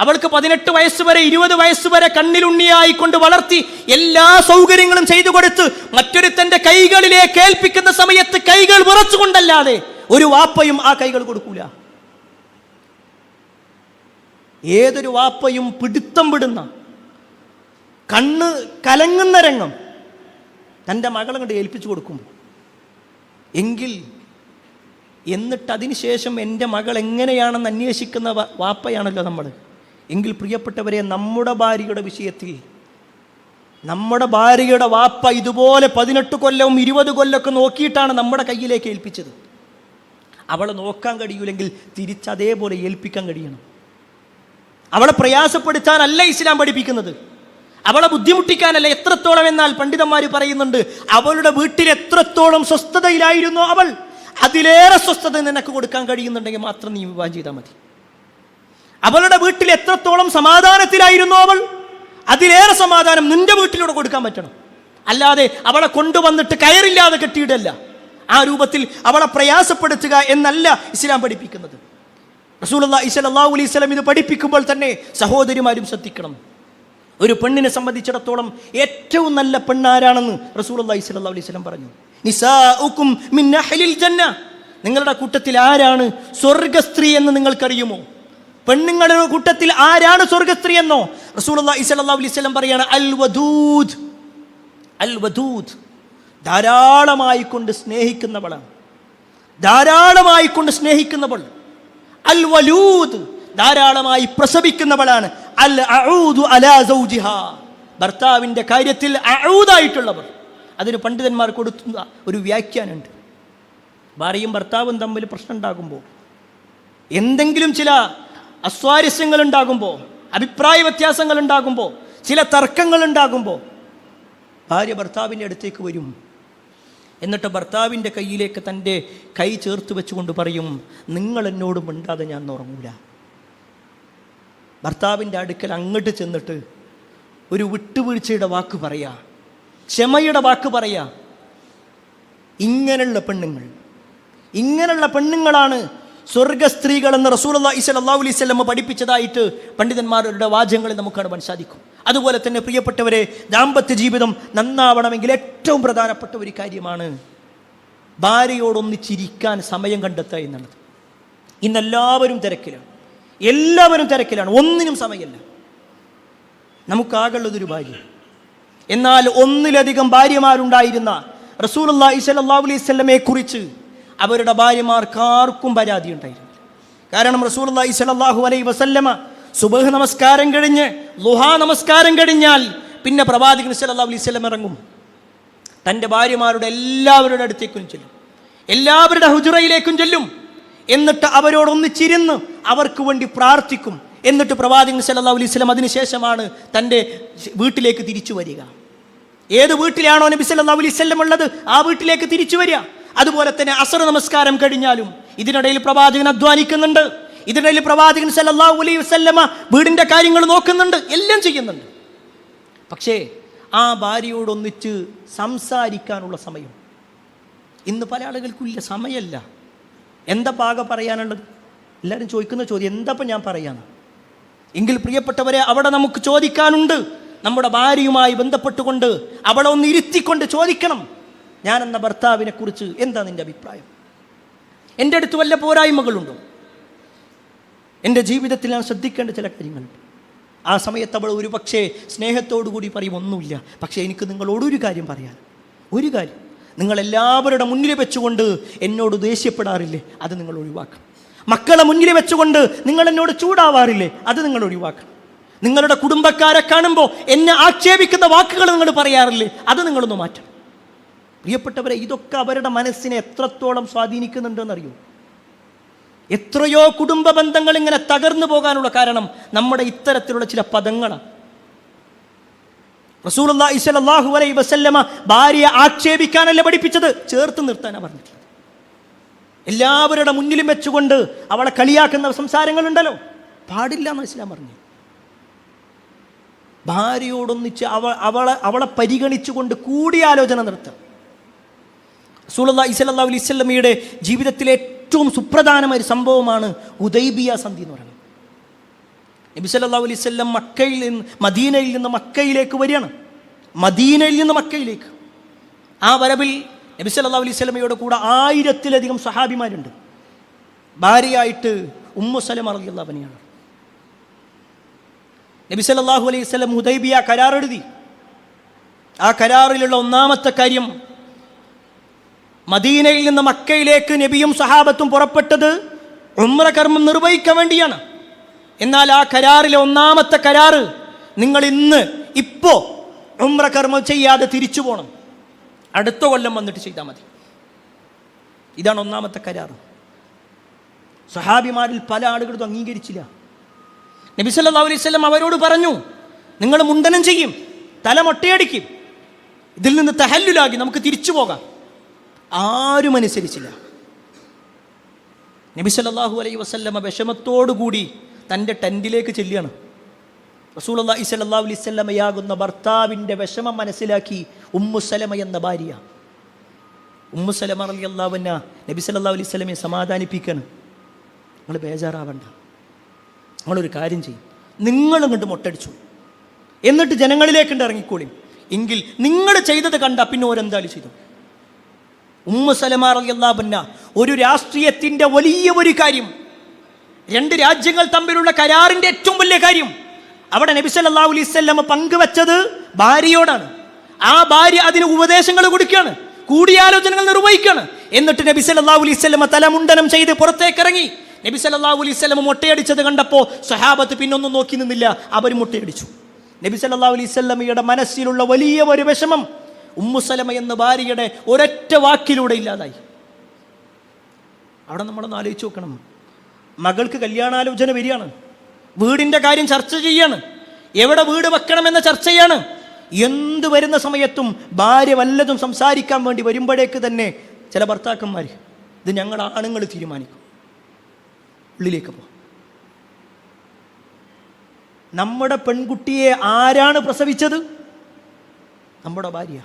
അവൾക്ക് 18 വയസ്സ് വരെ 20 വയസ്സ് വരെ കണ്ണിലുണ്ണിയായിക്കൊണ്ട് വളർത്തി എല്ലാ സൗകര്യങ്ങളും ചെയ്തു കൊടുത്ത് മറ്റൊരുത്തന്റെ കൈകളിലേക്ക് ഏൽപ്പിക്കുന്ന സമയത്ത് കൈകൾ വിറച്ചുകൊണ്ടല്ലാതെ ഒരു വാപ്പയും ആ കൈകൾ കൊടുക്കൂല. ഏതൊരു വാപ്പയും പിടുത്തം വിടുന്ന, കണ്ണ് കലങ്ങുന്ന രംഗം തൻ്റെ മകളെ കൊണ്ട് ഏൽപ്പിച്ചു കൊടുക്കുമ്പോൾ എങ്കിൽ എന്നിട്ട് അതിനുശേഷം എൻ്റെ മകൾ എങ്ങനെയാണെന്ന് അന്വേഷിക്കുന്ന വാപ്പയാണല്ലോ നമ്മൾ. എങ്കിൽ പ്രിയപ്പെട്ടവരെ, നമ്മുടെ ഭാര്യയുടെ വിഷയത്തിൽ നമ്മുടെ ഭാര്യയുടെ വാപ്പ ഇതുപോലെ 18 കൊല്ലവും 20 കൊല്ലമൊക്കെ നോക്കിയിട്ടാണ് നമ്മുടെ കയ്യിലേക്ക് ഏൽപ്പിച്ചത്. അവളെ നോക്കാൻ കഴിയൂലെങ്കിൽ തിരിച്ചതേപോലെ ഏൽപ്പിക്കാൻ കഴിയണം. അവളെ പ്രയാസപ്പെടുത്താനല്ല ഇസ്ലാം പഠിപ്പിക്കുന്നത്, അവളെ ബുദ്ധിമുട്ടിക്കാനല്ല. എത്രത്തോളം എന്നാൽ പണ്ഡിതന്മാർ പറയുന്നുണ്ട്, അവളുടെ വീട്ടിൽ എത്രത്തോളം സ്വസ്ഥതയിലായിരുന്നോ അവൾ, അതിലേറെ സ്വസ്ഥത നിനക്ക് കൊടുക്കാൻ കഴിയുന്നുണ്ടെങ്കിൽ മാത്രം നീ വിവാഹം ചെയ്താൽ മതി. അവളുടെ വീട്ടിൽ എത്രത്തോളം സമാധാനത്തിലായിരുന്നു അവൾ, അതിലേറെ സമാധാനം നിന്റെ വീട്ടിലൂടെ കൊടുക്കാൻ പറ്റണം. അല്ലാതെ അവളെ കൊണ്ടുവന്നിട്ട് കയറില്ലാതെ കെട്ടിയിടല്ല, ആ രൂപത്തിൽ അവളെ പ്രയാസപ്പെടുത്തുക എന്നല്ല ഇസ്ലാം പഠിപ്പിക്കുന്നത്. റസൂലുള്ളാഹി സ്വല്ലല്ലാഹു അലൈഹി വസല്ലം ഇത് പഠിപ്പിക്കുമ്പോൾ തന്നെ സഹോദരിമാരും ശ്രദ്ധിക്കണം. ഒരു പെണ്ണിനെ സംബന്ധിച്ചിടത്തോളം ഏറ്റവും നല്ല പെണ്ണാരാണെന്ന് റസൂലുള്ളാഹി സ്വല്ലല്ലാഹു അലൈഹി വസല്ലം പറഞ്ഞു. നിസാഉകും മിൻ അഹ്ലിൽ ജന്ന, നിങ്ങളുടെ കൂട്ടത്തിൽ ആരാണ് സ്വർഗസ്ത്രീ എന്ന് നിങ്ങൾക്കറിയുമോ? പെണ്ണുങ്ങളുടെ കൂട്ടത്തിൽ ആരാണ് സ്വർഗസ്ത്രീ എന്നോ? റസൂലുള്ളാഹി സ്വല്ലല്ലാഹു അലൈഹി വസല്ലം പറയാണ്, അൽ വദൂദ്, അൽ വദൂദ്, ധാരാളമായി കൊണ്ട് സ്നേഹിക്കുന്നവളാണ്, ധാരാളമായി കൊണ്ട് സ്നേഹിക്കുന്നവൾ. അൽ വലൂദ്, ധാരാളമായി പ്രസവിക്കുന്നവളാണ്. അൽ അഊദു അലാ സൗജിഹാ, ഭർത്താവിൻ്റെ കാര്യത്തിൽ അഊദായിട്ടുള്ളവർ. അതിന് പണ്ഡിതന്മാർ കൊടുക്കുന്ന ഒരു വ്യാഖ്യാനമുണ്ട്. ഭാര്യയും ഭർത്താവും തമ്മിൽ പ്രശ്നം ഉണ്ടാകുമ്പോൾ, എന്തെങ്കിലും ചില അസ്വാരസ്യങ്ങൾ ഉണ്ടാകുമ്പോൾ, അഭിപ്രായ വ്യത്യാസങ്ങൾ ഉണ്ടാകുമ്പോൾ, ചില തർക്കങ്ങൾ ഉണ്ടാകുമ്പോൾ ഭാര്യ ഭർത്താവിൻ്റെ അടുത്തേക്ക് വരും. എന്നിട്ട് ഭർത്താവിൻ്റെ കയ്യിലേക്ക് തൻ്റെ കൈ ചേർത്ത് വെച്ചുകൊണ്ട് പറയും, നിങ്ങൾ എന്നോട് മിണ്ടാതെ ഞാൻ ഉറങ്ങൂല. ഭർത്താവിൻ്റെ അടുക്കൽ അങ്ങോട്ട് ചെന്നിട്ട് ഒരു വിട്ടുവീഴ്ചയുടെ വാക്ക് പറയാ, ക്ഷമയുടെ വാക്ക് പറയാ. ഇങ്ങനെയുള്ള പെണ്ണുങ്ങളാണ് സ്വർഗ സ്ത്രീകൾ എന്ന് റസൂലുള്ളാഹി സ്വല്ലല്ലാഹു അലൈഹി വസല്ലം പഠിപ്പിച്ചതായിട്ട് പണ്ഡിതന്മാരുടെ വാചകങ്ങളിൽ നമുക്ക് കാണുവാൻ സാധിക്കും. അതുപോലെ തന്നെ പ്രിയപ്പെട്ടവരെ, ദാമ്പത്യ ജീവിതം നന്നാവണമെങ്കിൽ ഏറ്റവും പ്രധാനപ്പെട്ട ഒരു കാര്യമാണ് ഭാര്യയോടൊന്നിച്ചിരിക്കാൻ സമയം കണ്ടെത്തുക എന്നുള്ളത്. ഇന്നെല്ലാവരും തിരക്കിലാണ്, ഒന്നിനും സമയമില്ല. നമുക്കാകുള്ളതൊരു ഭാര്യ. എന്നാൽ ഒന്നിലധികം ഭാര്യമാരുണ്ടായിരുന്ന റസൂലുള്ളാഹി സ്വല്ലല്ലാഹു അലൈഹി വസല്ലമയെ കുറിച്ച് അവരുടെ ഭാര്യമാർക്കാർക്കും പരാതി ഉണ്ടായിരുന്നു. കാരണം റസൂലുള്ളാഹി സ്വല്ലല്ലാഹു അലൈഹി വസല്ലമ സുബഹ് നമസ്കാരം കഴിഞ്ഞ് ളുഹാ നമസ്കാരം കഴിഞ്ഞാൽ പിന്നെ പ്രവാചകൻ സ്വല്ലല്ലാഹു അലൈഹി വസല്ലം ഇറങ്ങും. തൻ്റെ ഭാര്യമാരുടെ എല്ലാവരുടെ അടുത്തേക്കും ചെല്ലും, എല്ലാവരുടെ ഹുജറയിലേക്കും ചെല്ലും. എന്നിട്ട് അവരോടൊന്നിച്ചിരുന്ന് അവർക്ക് വേണ്ടി പ്രാർത്ഥിക്കും. എന്നിട്ട് പ്രവാചകൻ സ്വല്ലല്ലാഹു അലൈഹി വസല്ലം അതിനുശേഷമാണ് തൻ്റെ വീട്ടിലേക്ക് തിരിച്ചു വരിക. ഏത് വീട്ടിലാണോ നബി സല്ലല്ലാഹു അലൈഹി വസല്ലം ഉള്ളത് ആ വീട്ടിലേക്ക് തിരിച്ചു വരിക. അതുപോലെ തന്നെ അസർ നമസ്കാരം കഴിഞ്ഞാലും ഇതിനിടയിൽ പ്രവാചകൻ അധ്വാനിക്കുന്നുണ്ട്. ഇതിനിടയിൽ പ്രവാചകൻ സല്ലല്ലാഹു അലൈഹി വസല്ലമ വീടിൻ്റെ കാര്യങ്ങൾ നോക്കുന്നുണ്ട്, എല്ലാം ചെയ്യുന്നുണ്ട്. പക്ഷേ ആ ഭാര്യയോടൊന്നിച്ച് സംസാരിക്കാനുള്ള സമയം ഇന്ന് പല ആളുകൾക്കും ഇല്ല, സമയമല്ല. എന്താ പാകം പറയാനുള്ളത്? എല്ലാവരും ചോദിക്കുന്ന ചോദ്യം എന്താപ്പം ഞാൻ പറയാന്ന്. എങ്കിൽ പ്രിയപ്പെട്ടവരെ, അവിടെ നമുക്ക് ചോദിക്കാനുണ്ട്. നമ്മുടെ ഭാര്യയുമായി ബന്ധപ്പെട്ടുകൊണ്ട് അവളെ ഒന്ന് ഇരുത്തിക്കൊണ്ട് ചോദിക്കണം, ഞാൻ എന്ന ഭർത്താവിനെ കുറിച്ച് എന്താ നിൻ്റെ അഭിപ്രായം? എൻ്റെ അടുത്ത് വല്ല പോരായ്മകളുണ്ടോ? എൻ്റെ ജീവിതത്തിൽ ഞാൻ ശ്രദ്ധിക്കേണ്ട ചില കാര്യങ്ങളുണ്ട്. ആ സമയത്ത് അവൾ ഒരു പക്ഷേ സ്നേഹത്തോടു കൂടി പറയും, ഒന്നുമില്ല, പക്ഷേ എനിക്ക് നിങ്ങളോടൊരു കാര്യം പറയാൻ. ഒരു കാര്യം, നിങ്ങളെല്ലാവരുടെ മുന്നിൽ വെച്ചുകൊണ്ട് എന്നോട് ദേഷ്യപ്പെടാറില്ലേ, അത് നിങ്ങൾ ഒഴിവാക്കണം. മക്കളെ മുന്നിൽ വെച്ചുകൊണ്ട് നിങ്ങൾ എന്നോട് ചൂടാവാറില്ലേ, അത് നിങ്ങൾ ഒഴിവാക്കണം. നിങ്ങളുടെ കുടുംബക്കാരെ കാണുമ്പോൾ എന്നെ ആക്ഷേപിക്കുന്ന വാക്കുകൾ നിങ്ങൾ പറയാറില്ലേ, അത് നിങ്ങളൊന്ന് മാറ്റണം. പ്രിയപ്പെട്ടവരെ, ഇതൊക്കെ അവരുടെ മനസ്സിനെ എത്രത്തോളം സ്വാധീനിക്കുന്നുണ്ടെന്നറിയോ? എത്രയോ കുടുംബ ബന്ധങ്ങൾ ഇങ്ങനെ തകർന്നു പോകാനുള്ള കാരണം നമ്മുടെ ഇത്തരത്തിലുള്ള ചില പദങ്ങളാണ്. റസൂലുള്ളാഹി സ്വല്ലല്ലാഹു അലൈഹി വസല്ലമ ഭാര്യയെ ആക്ഷേപിക്കാനല്ല പഠിപ്പിച്ചത്, ചേർത്ത് നിർത്താനാണ് പറഞ്ഞിട്ടുള്ളത്. എല്ലാവരുടെ മുന്നിലും വെച്ചുകൊണ്ട് അവളെ കളിയാക്കുന്ന സംസാരങ്ങളുണ്ടല്ലോ, പാടില്ല എന്ന് ഇസ്ലാം പറഞ്ഞു. ഭാര്യയോടൊന്നിച്ച് അവളെ പരിഗണിച്ചുകൊണ്ട് കൂടിയാലോചന നടത്തുക. റസൂലുള്ളാഹി സ്വല്ലല്ലാഹു അലൈഹി വസല്ലമയുടെ ജീവിതത്തിലെ ഏറ്റവും സുപ്രധാനമായ ഒരു സംഭവമാണ് ഹുദൈബിയ സന്ധി എന്ന് പറയുന്നത്. നബി സല്ലല്ലാഹു അലൈഹി വസല്ലം മദീനയിൽ നിന്ന് മക്കയിലേക്ക് വരികയാണ്. മദീനയിൽ നിന്ന് മക്കയിലേക്ക് ആ വരവിൽ നബി സല്ലല്ലാഹു അലൈഹി വസല്ലമയുടെ കൂടെ 1000-ലധികം സഹാബിമാരുണ്ട്. ഭാര്യയായിട്ട് ഉമ്മു സലമ റളിയല്ലാഹു അൻഹയാണ്. നബി സല്ലല്ലാഹു അലൈഹി വസല്ലം ഹുദൈബിയ കരാർ എഴുതി. ആ കരാറിലുള്ള ഒന്നാമത്തെ കാര്യം, മദീനയിൽ നിന്ന് മക്കയിലേക്ക് നബിയും സഹാബത്തും പുറപ്പെട്ടത് ഉംറ കർമ്മം നിർവഹിക്കാൻ വേണ്ടിയാണ്. എന്നാൽ ആ കരാറിലെ ഒന്നാമത്തെ കരാറ്, നിങ്ങൾ ഇപ്പോൾ ഉംറ കർമ്മം ചെയ്യാതെ തിരിച്ചു പോകണം, അടുത്ത കൊല്ലം വന്നിട്ട് ചെയ്താൽ മതി. ഇതാണ് ഒന്നാമത്തെ കരാറ്. സഹാബിമാരിൽ പല ആളുകളും അംഗീകരിച്ചില്ല. നബി സല്ലല്ലാഹു അലൈഹി വസല്ലം അവരോട് പറഞ്ഞു, നിങ്ങൾ മുണ്ടനം ചെയ്യും, തല മൊട്ടയടിക്കും, ഇതിൽ നിന്ന് തഹല്ലുലാക്കി നമുക്ക് തിരിച്ചു പോകാം. ആരും അനുസരിച്ചില്ല. നബി സല്ലല്ലാഹു അലൈഹി വസല്ലമ വിഷമത്തോടുകൂടി തൻ്റെ ടെൻറ്റിലേക്ക് ചെല്ലുകയാണ്. റസൂലുള്ളാഹി സ്വല്ലല്ലാഹു അലൈഹി വസല്ലമയാകുന്ന ഭർത്താവിൻ്റെ വിഷമം മനസ്സിലാക്കി ഉമ്മു സലമ എന്ന ഭാര്യ, ഉമ്മു സലമ റളിയല്ലാഹു അൻഹ നബി സല്ലല്ലാഹു അലൈഹി വസല്ലമയെ സമാധാനിപ്പിക്കുകയാണ്. നിങ്ങൾ ബേജാറാവണ്ട, നിങ്ങളൊരു കാര്യം ചെയ്യും, നിങ്ങളിങ്ങോട്ട് മൊട്ടടിച്ചു, എന്നിട്ട് ജനങ്ങളിലേക്കുണ്ട് ഇറങ്ങിക്കോളി. എങ്കിൽ നിങ്ങൾ ചെയ്തത് കണ്ട പിന്നെ ഓരെന്തായാലും ചെയ്തു. ഉമ്മു സലമ റളിയല്ലാഹു അൻഹ ഒരു രാഷ്ട്രീയത്തിൻ്റെ വലിയ ഒരു കാര്യം, രണ്ട് രാജ്യങ്ങൾ തമ്മിലുള്ള കരാറിൻ്റെ ഏറ്റവും വലിയ കാര്യം അവിടെ നബി സല്ലല്ലാഹു അലൈഹി വസല്ലം പങ്കുവെച്ചത് ഭാര്യയോടാണ്. ആ ഭാര്യ അതിന് ഉപദേശങ്ങൾ കൊടുക്കുകയാണ്, കൂടിയാലോചനകൾ നിർവഹിക്കുകയാണ്. എന്നിട്ട് നബി സല്ലല്ലാഹു അലൈഹി വസല്ലം തലമുണ്ടനം ചെയ്ത് പുറത്തേക്ക് ഇറങ്ങി. നബി സല്ലല്ലാഹു അലൈഹി വസല്ലം മുട്ടയടിച്ചത് കണ്ടപ്പോൾ സ്വഹാബത്ത് പിന്നൊന്നും നോക്കി നിന്നില്ല, അവർ മുട്ടയടിച്ചു. നബി സല്ലല്ലാഹു അലൈഹി വസല്ലമയുടെ മനസ്സിലുള്ള വലിയ ഒരു വിഷമം ഉമ്മു സലമ എന്ന ഭാര്യയുടെ ഒരൊറ്റ വാക്കിലൂടെ ഇല്ലാതായി. അവിടെ നമ്മളൊന്ന് ആലോചിച്ച് നോക്കണം. മകൾക്ക് കല്യാണാലോചന വരികയാണ്, വീടിൻ്റെ കാര്യം ചർച്ച ചെയ്യാണ്, എവിടെ വീട് വെക്കണമെന്ന ചർച്ചയാണ്. എന്ത് വരുന്ന സമയത്തും ഭാര്യ വല്ലതും സംസാരിക്കാൻ വേണ്ടി വരുമ്പോഴേക്ക് തന്നെ ചില ഭർത്താക്കന്മാർ ഇത് ഞങ്ങൾ ആണുങ്ങൾ തീരുമാനിക്കും, ഉള്ളിലേക്ക് പോ. നമ്മുടെ പെൺകുട്ടിയെ ആരാണ് പ്രസവിച്ചത്? നമ്മുടെ ഭാര്യ.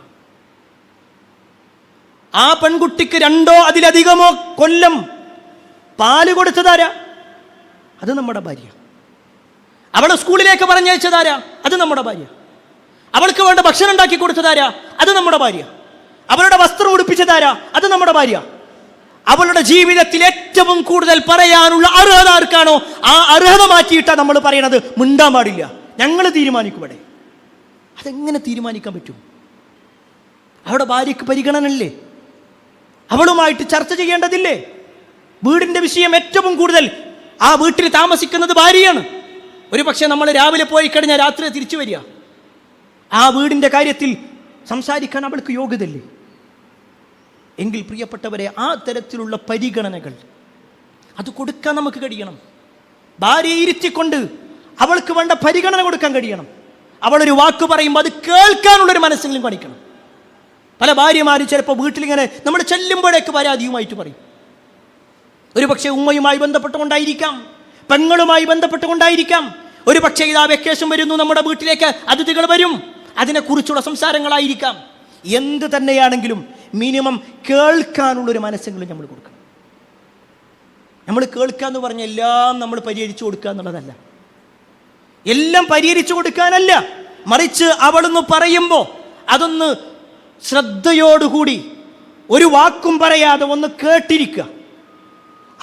ആ പെൺകുട്ടിക്ക് 2 അതിലധികമോ കൊല്ലം പാല് കൊടുത്തതാരാ? അത് നമ്മുടെ ഭാര്യ. അവളെ സ്കൂളിലേക്ക് പറഞ്ഞയച്ചതാരാ? അത് നമ്മുടെ ഭാര്യ. അവൾക്ക് വേണ്ട ഭക്ഷണം ഉണ്ടാക്കി കൊടുത്തതാരാ? അത് നമ്മുടെ ഭാര്യ. അവളുടെ വസ്ത്രം ഉടുപ്പിച്ചതാരാ? അത് നമ്മുടെ ഭാര്യ. അവളുടെ ജീവിതത്തിൽ ഏറ്റവും കൂടുതൽ പറയാനുള്ള അർഹത ആർക്കാണോ ആ അർഹത മാറ്റിയിട്ടാണ് നമ്മൾ പറയണത് മിണ്ടാൻ പാടില്ല, ഞങ്ങൾ തീരുമാനിക്കും. ഇവിടെ അതെങ്ങനെ തീരുമാനിക്കാൻ പറ്റും? അവളുടെ ഭാര്യയ്ക്ക് പരിഗണനയില്ലേ? അവളുമായിട്ട് ചർച്ച ചെയ്യേണ്ടതില്ലേ? വീടിൻ്റെ വിഷയം ഏറ്റവും കൂടുതൽ ആ വീട്ടിൽ താമസിക്കുന്നത് ഭാര്യയാണ്. ഒരു പക്ഷേ നമ്മൾ രാവിലെ പോയി കഴിഞ്ഞാൽ രാത്രി തിരിച്ചു വരിക. ആ വീടിൻ്റെ കാര്യത്തിൽ സംസാരിക്കാൻ അവൾക്ക് യോഗ്യതയില്ലേ? എങ്കിൽ പ്രിയപ്പെട്ടവരെ, ആ തരത്തിലുള്ള പരിഗണനകൾ അത് കൊടുക്കാൻ നമുക്ക് കഴിയണം. ഭാര്യയെ ഇരുത്തിക്കൊണ്ട് അവൾക്ക് വേണ്ട പരിഗണന കൊടുക്കാൻ കഴിയണം. അവളൊരു വാക്ക് പറയുമ്പോൾ അത് കേൾക്കാനുള്ളൊരു മനസ്സെങ്കിലും കാണിക്കണം. പല ഭാര്യമാരും ചിലപ്പോൾ വീട്ടിലിങ്ങനെ നമ്മൾ ചെല്ലുമ്പോഴേക്ക് പരാതിയുമായിട്ട് പറയും. ഒരു പക്ഷേ ഉമ്മയുമായി ബന്ധപ്പെട്ടുകൊണ്ടായിരിക്കാം, പെങ്ങളുമായി ബന്ധപ്പെട്ടുകൊണ്ടായിരിക്കാം. ഒരു പക്ഷേ ഇതാ വെക്കേഷൻ വരുന്നു, നമ്മുടെ വീട്ടിലേക്ക് അതിഥികൾ വരും, അതിനെക്കുറിച്ചുള്ള സംസാരങ്ങളായിരിക്കാം. എന്ത് തന്നെയാണെങ്കിലും മിനിമം കേൾക്കാനുള്ളൊരു മനസ്സെങ്കിലും നമ്മൾ കൊടുക്കണം. നമ്മൾ കേൾക്കുക എന്ന് പറഞ്ഞാൽ എല്ലാം നമ്മൾ പരിഹരിച്ചു കൊടുക്കുക എന്നുള്ളതല്ല, എല്ലാം പരിഹരിച്ചു കൊടുക്കാനല്ല, മറിച്ച് അവളൊന്ന് പറയുമ്പോൾ അതൊന്ന് ശ്രദ്ധയോടുകൂടി ഒരു വാക്കും പറയാതെ ഒന്ന് കേട്ടിരിക്കുക.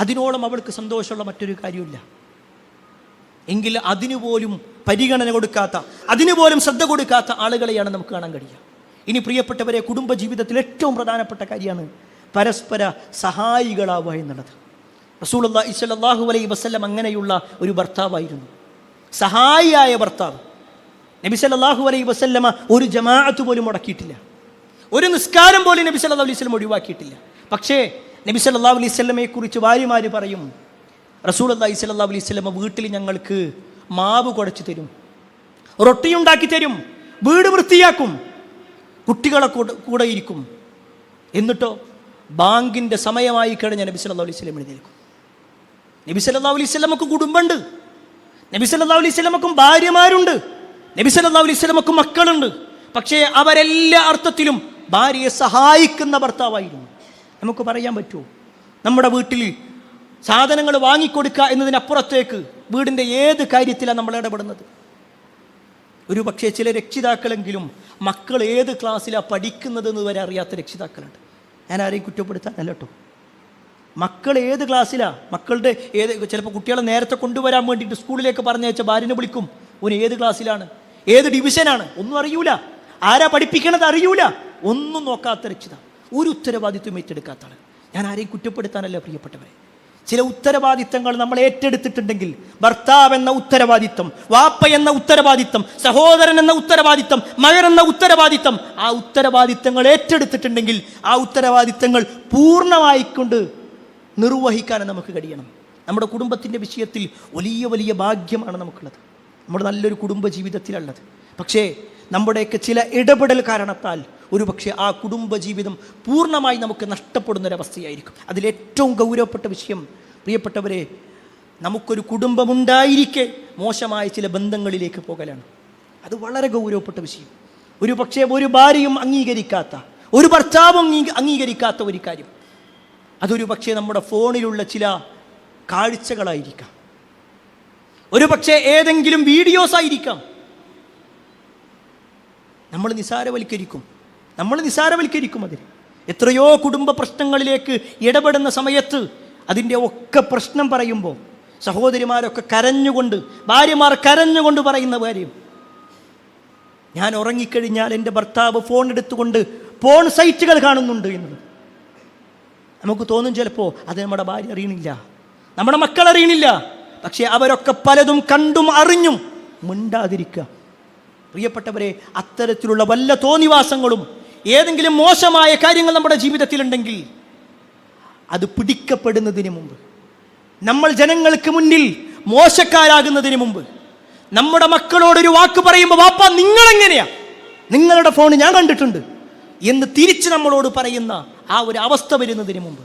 അതിനോളം അവൾക്ക് സന്തോഷമുള്ള മറ്റൊരു കാര്യമില്ല. എങ്കിൽ അതിനുപോലും പരിഗണന കൊടുക്കാത്ത, അതിനുപോലും ശ്രദ്ധ കൊടുക്കാത്ത ആളുകളെയാണ് നമുക്ക് കാണാൻ കഴിയുക. ഇനി പ്രിയപ്പെട്ടവരെ, കുടുംബജീവിതത്തിൽ ഏറ്റവും പ്രധാനപ്പെട്ട കാര്യമാണ് പരസ്പര സഹായികളാവുക എന്നുള്ളത്. റസൂലുള്ളാഹി സ്വല്ലല്ലാഹു അലൈഹി വസല്ലം അങ്ങനെയുള്ള ഒരു ഭർത്താവായിരുന്നു, സഹായിയായ ഭർത്താവ്. നബി സല്ലല്ലാഹു അലൈഹി വസല്ലമ ഒരു ജമാഅത്ത് പോലും മുടക്കിയിട്ടില്ല, ഒരു നിസ്കാരം പോലും നബി സല്ലല്ലാഹു അലൈഹി വസല്ലം ഒഴിവാക്കിയിട്ടില്ല. പക്ഷേ നബി സല്ലല്ലാഹു അലൈഹി വസല്ലമയെ കുറിച്ച് ഭാര്യമാർ പറയും, റസൂലുള്ളാഹി സ്വല്ലല്ലാഹു അലൈഹി വസല്ലമ വീട്ടിൽ ഞങ്ങൾക്ക് മാവ് കുഴച്ച് തരും, റൊട്ടിയുണ്ടാക്കി തരും, വീട് വൃത്തിയാക്കും, കുട്ടികളെ കൂടെ ഇരിക്കും. എന്നിട്ടോ ബാങ്കിൻ്റെ സമയമായി കഴിഞ്ഞ നബി സല്ലല്ലാഹു അലൈഹി വസല്ലം എഴുന്നേൽക്കും. നബി സല്ലല്ലാഹു അലൈഹി വസല്ലമക്ക് കുടുംബമുണ്ട്, നബി സല്ലല്ലാഹു അലൈഹി വസല്ലമക്കും ഭാര്യമാരുണ്ട്, നബി സല്ലല്ലാഹു അലൈഹി വസല്ലമക്കും മക്കളുണ്ട്. പക്ഷേ അവരെല്ലാ അർത്ഥത്തിലും ഭാര്യയെ സഹായിക്കുന്ന ഭർത്താവായിരുന്നു. നമുക്ക് പറയാൻ പറ്റുമോ നമ്മുടെ വീട്ടിൽ സാധനങ്ങൾ വാങ്ങിക്കൊടുക്കുക എന്നതിനപ്പുറത്തേക്ക് വീടിൻ്റെ ഏത് കാര്യത്തിലാണ് നമ്മൾ ഇടപെടുന്നത്? ഒരു പക്ഷേ ചില രക്ഷിതാക്കളെങ്കിലും മക്കൾ ഏത് ക്ലാസ്സിലാണ് പഠിക്കുന്നതെന്ന് വരെ അറിയാത്ത രക്ഷിതാക്കളുണ്ട്. ഞാൻ ആരെയും കുറ്റപ്പെടുത്താനല്ല കേട്ടോ. മക്കൾ ഏത് ക്ലാസ്സിലാണ്, മക്കളുടെ ചിലപ്പോൾ കുട്ടികളെ നേരത്തെ കൊണ്ടുവരാൻ വേണ്ടിയിട്ട് സ്കൂളിലേക്ക് പറഞ്ഞയച്ച ഭാര്യനെ വിളിക്കും, ഓന് ഏത് ക്ലാസ്സിലാണ്, ഏത് ഡിവിഷനാണ്, ഒന്നും അറിയൂല, ആരാ പഠിപ്പിക്കണത് അറിയൂല, ഒന്നും നോക്കാത്ത രക്ഷിതാവ്, ഒരു ഉത്തരവാദിത്വം ഏറ്റെടുക്കാത്ത ആൾ. ഞാൻ ആരെയും കുറ്റപ്പെടുത്താനല്ല പ്രിയപ്പെട്ടവരെ. ചില ഉത്തരവാദിത്തങ്ങൾ നമ്മൾ ഏറ്റെടുത്തിട്ടുണ്ടെങ്കിൽ, ഭർത്താവ് എന്ന ഉത്തരവാദിത്തം, വാപ്പ എന്ന ഉത്തരവാദിത്തം, സഹോദരൻ എന്ന ഉത്തരവാദിത്തം, മകൻ എന്ന ഉത്തരവാദിത്തം, ആ ഉത്തരവാദിത്തങ്ങൾ ഏറ്റെടുത്തിട്ടുണ്ടെങ്കിൽ ആ ഉത്തരവാദിത്തങ്ങൾ പൂർണ്ണമായിക്കൊണ്ട് നിർവഹിക്കാൻ നമുക്ക് കഴിയണം. നമ്മുടെ കുടുംബത്തിൻ്റെ വിഷയത്തിൽ വലിയ വലിയ ഭാഗ്യമാണ് നമുക്കുള്ളത്, നമ്മുടെ നല്ലൊരു കുടുംബ ജീവിതത്തിലുള്ളത്. പക്ഷേ നമ്മുടെയൊക്കെ ചില ഇടപെടൽ കാരണത്താൽ ഒരു പക്ഷേ ആ കുടുംബജീവിതം പൂർണ്ണമായി നമുക്ക് നഷ്ടപ്പെടുന്നൊരവസ്ഥയായിരിക്കും. അതിലേറ്റവും ഗൗരവപ്പെട്ട വിഷയം പ്രിയപ്പെട്ടവരെ, നമുക്കൊരു കുടുംബമുണ്ടായിരിക്കെ മോശമായ ചില ബന്ധങ്ങളിലേക്ക് പോകലാണ്. അത് വളരെ ഗൗരവപ്പെട്ട വിഷയം. ഒരു പക്ഷേ ഒരു ഭാര്യയും അംഗീകരിക്കാത്ത, ഒരു ഭർത്താവും അംഗീകരിക്കാത്ത ഒരു കാര്യം, അതൊരു പക്ഷേ നമ്മുടെ ഫോണിലുള്ള ചില കാഴ്ചകളായിരിക്കാം, ഒരു പക്ഷേ ഏതെങ്കിലും വീഡിയോസ് ആയിരിക്കാം. നമ്മൾ നിസാരവൽക്കരിക്കും അതിന്. എത്രയോ കുടുംബ പ്രശ്നങ്ങളിലേക്ക് ഇടപെടുന്ന സമയത്ത് അതിൻ്റെ ഒക്കെ പ്രശ്നം പറയുമ്പോൾ സഹോദരിമാരൊക്കെ കരഞ്ഞുകൊണ്ട്, ഭാര്യമാർ കരഞ്ഞുകൊണ്ട് പറയുന്ന കാര്യം, ഞാൻ ഉറങ്ങിക്കഴിഞ്ഞാൽ എൻ്റെ ഭർത്താവ് ഫോൺ എടുത്തുകൊണ്ട് പോൺ സൈറ്റുകൾ കാണുന്നുണ്ട് എന്നത്. നമുക്ക് തോന്നും ചിലപ്പോൾ അത് നമ്മുടെ ഭാര്യ അറിയണില്ല, നമ്മുടെ മക്കൾ അറിയണില്ല. പക്ഷേ അവരൊക്കെ പലതും കണ്ടും അറിഞ്ഞും മിണ്ടാതിരിക്കുക. പ്രിയപ്പെട്ടവരെ, അത്തരത്തിലുള്ള വല്ല തോന്നിവാസങ്ങളും ഏതെങ്കിലും മോശമായ കാര്യങ്ങൾ നമ്മുടെ ജീവിതത്തിലുണ്ടെങ്കിൽ അത് പിടിക്കപ്പെടുന്നതിന് മുമ്പ്, നമ്മൾ ജനങ്ങൾക്ക് മുന്നിൽ മോശക്കാരാകുന്നതിന് മുമ്പ്, നമ്മുടെ മക്കളോടൊരു വാക്ക് പറയുമ്പോൾ വാപ്പ നിങ്ങളെങ്ങനെയാ, നിങ്ങളുടെ ഫോൺ ഞാൻ കണ്ടിട്ടുണ്ട് എന്ന് തിരിച്ച് നമ്മളോട് പറയുന്ന ആ ഒരു അവസ്ഥ വരുന്നതിന് മുമ്പ്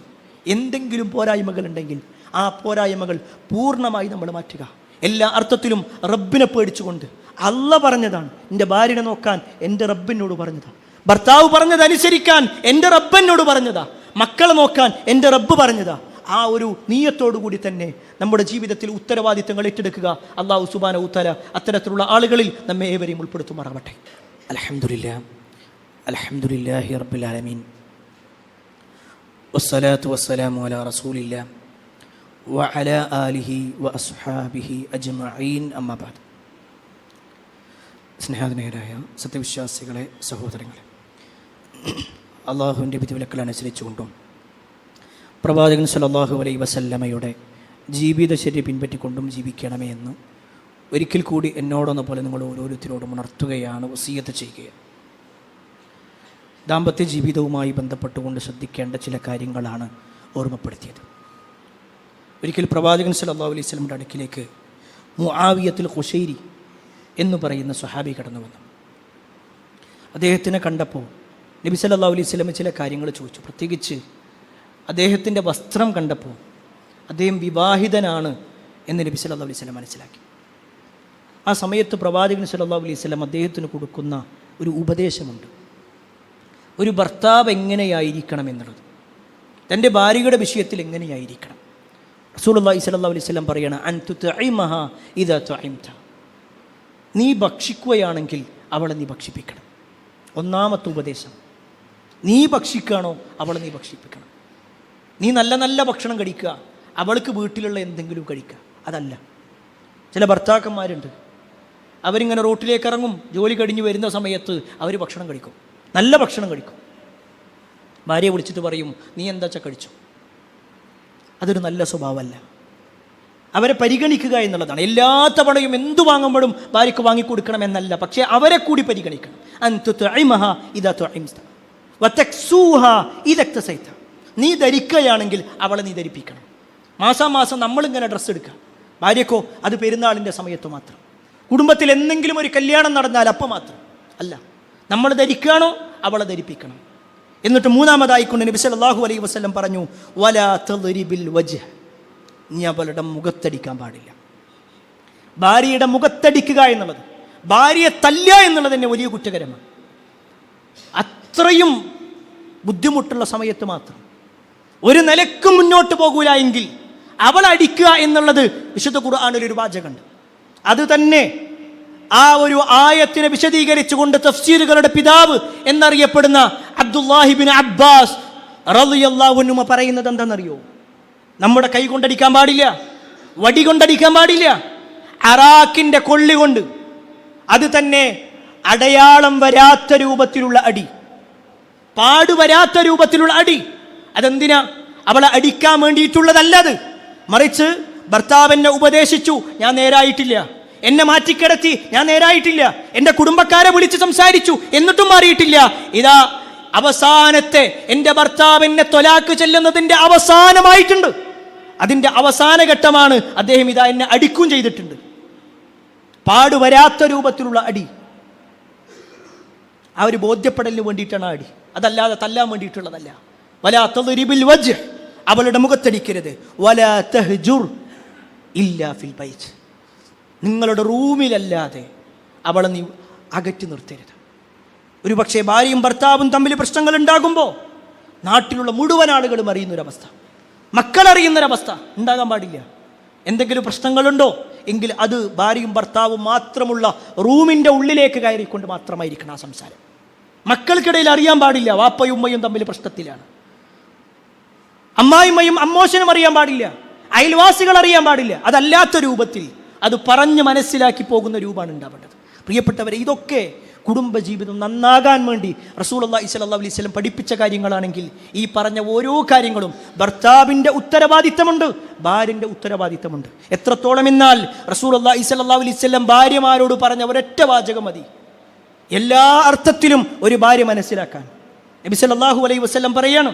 എന്തെങ്കിലും പോരായ്മകൾ ഉണ്ടെങ്കിൽ ആ പോരായ്മകൾ പൂർണ്ണമായി നമ്മൾ മാറ്റുക. എല്ലാ അർത്ഥത്തിലും റബ്ബിനെ പേടിച്ചുകൊണ്ട്. അള്ള പറഞ്ഞതാണ്, എൻ്റെ ഭാര്യനെ നോക്കാൻ എൻ്റെ റബ്ബിനോട് പറഞ്ഞതാ. ഭർത്താവ് പറഞ്ഞതനുസരിക്കാൻ എൻ്റെ റബ്ബനോട് പറഞ്ഞതാ. മക്കളെ നോക്കാൻ എൻ്റെ റബ്ബ് പറഞ്ഞതാ. ആ ഒരു നീയത്തോടു കൂടി തന്നെ നമ്മുടെ ജീവിതത്തിൽ ഉത്തരവാദിത്തങ്ങൾ ഏറ്റെടുക്കുക. അല്ലാഹു സുബ്ഹാനഹു വ തആല അത്തരത്തിലുള്ള ആളുകളിൽ നമ്മെ ഏവരെയും ഉൾപ്പെടുത്തുമാറാവട്ടെ. അൽഹംദുലില്ലാഹി റബ്ബിൽ ആലമീൻ വസ്സലാത്തു വസ്സലാമു അലാ റസൂലില്ലാ വഅലാ ആലിഹി വഅസ്ഹാബിഹി അജ്മഈൻ. അമ്മാ ബഅദ്. സ്നേഹാധനേയരായ സത്യവിശ്വാസികളെ, സഹോദരങ്ങളെ, അള്ളാഹുവിൻ്റെ വിധിവിലക്കൽ അനുസരിച്ചുകൊണ്ടും പ്രവാചകൻ സല്ലല്ലാഹു അലൈഹി വസല്ലമയുടെ ജീവിതശൈലി പിൻപറ്റിക്കൊണ്ടും ജീവിക്കണമേ എന്ന് ഒരിക്കൽ കൂടി എന്നോടൊന്ന പോലെ നിങ്ങൾ ഓരോരുത്തരോടും ഉണർത്തുകയാണ്, വസിയ്യത്ത് ചെയ്യുകയാണ്. ദാമ്പത്യ ജീവിതവുമായി ബന്ധപ്പെട്ടുകൊണ്ട് ശ്രദ്ധിക്കേണ്ട ചില കാര്യങ്ങളാണ് ഓർമ്മപ്പെടുത്തിയത്. ഒരിക്കൽ പ്രവാചകൻ സല്ലല്ലാഹു അലൈഹി വസല്ലമയുടെ അടുക്കിലേക്ക് മുആവിയത്തുൽ ഖുശൈരി എന്ന് പറയുന്ന സ്വഹാബി കടന്നു വന്നു. അദ്ദേഹത്തിനെ കണ്ടപ്പോൾ നബി സല്ലല്ലാഹു അലൈഹി വസല്ലം ചില കാര്യങ്ങൾ ചോദിച്ചു. പ്രത്യേകിച്ച് അദ്ദേഹത്തിൻ്റെ വസ്ത്രം കണ്ടപ്പോൾ അദ്ദേഹം വിവാഹിതനാണ് എന്ന് നബി സല്ലല്ലാഹു അലൈഹി വസല്ലം മനസ്സിലാക്കി. ആ സമയത്ത് പ്രവാചകൻ സല്ലല്ലാഹു അലൈഹി വസല്ലം അദ്ദേഹത്തിന് കൊടുക്കുന്ന ഒരു ഉപദേശമുണ്ട്. ഒരു ഭർത്താവ് എങ്ങനെയായിരിക്കണം എന്നുള്ളത്, തൻ്റെ ഭാര്യയുടെ വിഷയത്തിൽ എങ്ങനെയായിരിക്കണം. റസൂലുള്ളാഹി സ്വല്ലല്ലാഹു അലൈഹി വസല്ലം പറയണം, അൻ തുത്ഇമഹ ഇദാ തുഇംത. നീ ഭക്ഷിക്കുകയാണെങ്കിൽ അവളെ നീ ഭക്ഷിപ്പിക്കണം. ഒന്നാമത്തെ ഉപദേശം, നീ ഭക്ഷിക്കുകയാണോ അവളെ നീ ഭക്ഷിപ്പിക്കണം. നീ നല്ല നല്ല ഭക്ഷണം കഴിക്കുക, അവൾക്ക് വീട്ടിലുള്ള എന്തെങ്കിലും കഴിക്കുക. അതല്ല, ചില ഭർത്താക്കന്മാരുണ്ട്, അവരിങ്ങനെ റോട്ടിലേക്ക് ഇറങ്ങും, ജോലി കഴിഞ്ഞ് വരുന്ന സമയത്ത് അവർ ഭക്ഷണം കഴിക്കും, നല്ല ഭക്ഷണം കഴിക്കും. ഭാര്യയെ വിളിച്ചിട്ട് പറയും, നീ എന്താ വെച്ചാൽ കഴിച്ചു. അതൊരു നല്ല സ്വഭാവമല്ല. അവരെ പരിഗണിക്കുക എന്നുള്ളതാണ്. എല്ലാ തവണയും എന്തു വാങ്ങുമ്പോഴും ഭാര്യയ്ക്ക് വാങ്ങിക്കൊടുക്കണം എന്നല്ല, പക്ഷേ അവരെ കൂടി പരിഗണിക്കണം. നീ ധരിക്കുകയാണെങ്കിൽ അവളെ നീ ധരിപ്പിക്കണം. മാസാമാസം നമ്മളിങ്ങനെ ഡ്രസ്സ് എടുക്കുക, ഭാര്യക്കോ അത് പെരുന്നാളിൻ്റെ സമയത്ത് മാത്രം, കുടുംബത്തിൽ എന്തെങ്കിലും ഒരു കല്യാണം നടന്നാൽ അപ്പം മാത്രം അല്ല. നമ്മൾ ധരിക്കുകയാണോ അവളെ ധരിപ്പിക്കണം. എന്നിട്ട് മൂന്നാമതായിക്കൊണ്ട് നബി സല്ലല്ലാഹു അലൈഹി വസല്ലം പറഞ്ഞു, വലാ തദ്രിബിൽ വജ്ഹ്. നീ അവളുടെ മുഖത്തടിക്കാൻ പാടില്ല. ഭാര്യയുടെ മുഖത്തടിക്കുക എന്നുള്ളത്, ഭാര്യയെ തല്ലുക എന്നുള്ളത് തന്നെ വലിയ കുറ്റകരമാണ്. അത്രയും ബുദ്ധിമുട്ടുള്ള സമയത്ത് മാത്രം, ഒരു നിലക്കും മുന്നോട്ട് പോകൂല എങ്കിൽ അവളെ അടിക്കുക എന്നുള്ളത് വിശുദ്ധ ഖുർആനിൽ ഒരു വാചകമുണ്ട്. അത് തന്നെ ആ ഒരു ആയത്തിനെ വിശദീകരിച്ചുകൊണ്ട് തഫ്സീറുകളുടെ പിതാവ് എന്നറിയപ്പെടുന്ന അബ്ദുല്ലാഹി ഇബ്നു അബ്ബാസ് റളിയല്ലാഹു അൻഹു പറയുന്നത് എന്താണെന്നറിയോ? നമ്മുടെ കൈ കൊണ്ടടിക്കാൻ പാടില്ല, വടി കൊണ്ടടിക്കാൻ പാടില്ല, അറാക്കിൻ്റെ കൊള്ളി കൊണ്ട്, അത് തന്നെ അടയാളം വരാത്ത രൂപത്തിലുള്ള അടി, പാടുവരാത്ത രൂപത്തിലുള്ള അടി. അതെന്തിനാ? അവളെ അടിക്കാൻ വേണ്ടിയിട്ടുള്ളതല്ലത്. മറിച്ച് ഭർത്താവ് എന്നെ ഉപദേശിച്ചു, ഞാൻ നേരായിട്ടില്ല, എന്നെ മാറ്റിക്കിടത്തി, ഞാൻ നേരായിട്ടില്ല, എൻ്റെ കുടുംബക്കാരെ വിളിച്ച് സംസാരിച്ചു, എന്നിട്ടും മാറിയിട്ടില്ല. ഇതാ അവസാനത്തെ എൻ്റെ ഭർത്താവ് എന്നെ ത്വലാക്ക് ചെല്ലുന്നതിൻ്റെ അവസാനമായിട്ടുണ്ട്. അതിൻ്റെ അവസാന ഘട്ടമാണ്. അദ്ദേഹം ഇതാ എന്നെ അടിക്കുകയും ചെയ്തിട്ടുണ്ട്. പാടുവരാത്ത രൂപത്തിലുള്ള അടി. ആ ഒരു ബോധ്യപ്പെടലിന് വേണ്ടിയിട്ടാണ് അടി, അതല്ലാതെ തല്ലാൻ വേണ്ടിയിട്ടുള്ളതല്ല. വലാ തദ്രിബിൽ വജ്ഹ്, അവളുടെ മുഖത്തടിക്കരുത്. വലാ തഹ്ജുർ ഇല്ലാ ഫിൽ ബൈത്ത്, നിങ്ങളുടെ റൂമിലല്ലാതെ അവളെ നീ അകറ്റി നിർത്തരുത്. ഒരു പക്ഷേ ഭാര്യയും ഭർത്താവും തമ്മിൽ പ്രശ്നങ്ങൾ ഉണ്ടാകുമ്പോൾ നാട്ടിലുള്ള മുഴുവൻ ആളുകളും അറിയുന്നൊരവസ്ഥ, മക്കളറിയുന്നൊരവസ്ഥ ഉണ്ടാകാൻ പാടില്ല. എന്തെങ്കിലും പ്രശ്നങ്ങളുണ്ടോ എങ്കിൽ അത് ഭാര്യയും ഭർത്താവും മാത്രമുള്ള റൂമിൻ്റെ ഉള്ളിലേക്ക് കയറിക്കൊണ്ട് മാത്രമായിരിക്കണം ആ സംസാരം. മക്കൾക്കിടയിൽ അറിയാൻ പാടില്ല വാപ്പയും ഉമ്മയും തമ്മിൽ പ്രശ്നത്തിലാണ്. അമ്മായിമ്മയും അമ്മോശനും അറിയാൻ പാടില്ല, അയൽവാസികൾ അറിയാൻ പാടില്ല. അതല്ലാത്ത രൂപത്തിൽ അത് പറഞ്ഞ് മനസ്സിലാക്കി പോകുന്ന രൂപമാണ് ഉണ്ടാവേണ്ടത്. പ്രിയപ്പെട്ടവരെ, ഇതൊക്കെ കുടുംബജീവിതം നന്നാകാൻ വേണ്ടി റസൂലുള്ളാഹി സ്വല്ലല്ലാഹു അലൈഹി വസല്ലം പഠിപ്പിച്ച കാര്യങ്ങളാണെങ്കിൽ ഈ പറഞ്ഞ ഓരോ കാര്യങ്ങളും ഭർത്താവിൻ്റെ ഉത്തരവാദിത്തമുണ്ട്, ഭാര്യൻ്റെ ഉത്തരവാദിത്തമുണ്ട്. എത്രത്തോളം എന്നാൽ റസൂലുള്ളാഹി സ്വല്ലല്ലാഹു അലൈഹി വസല്ലം ഭാര്യമാരോട് പറഞ്ഞ ഒരൊറ്റ വാചകം മതി എല്ലാ അർത്ഥത്തിലും ഒരു ഭാര്യ മനസ്സിലാക്കാൻ. നബി സല്ലല്ലാഹു അലൈഹി വസല്ലം പറയാണ്,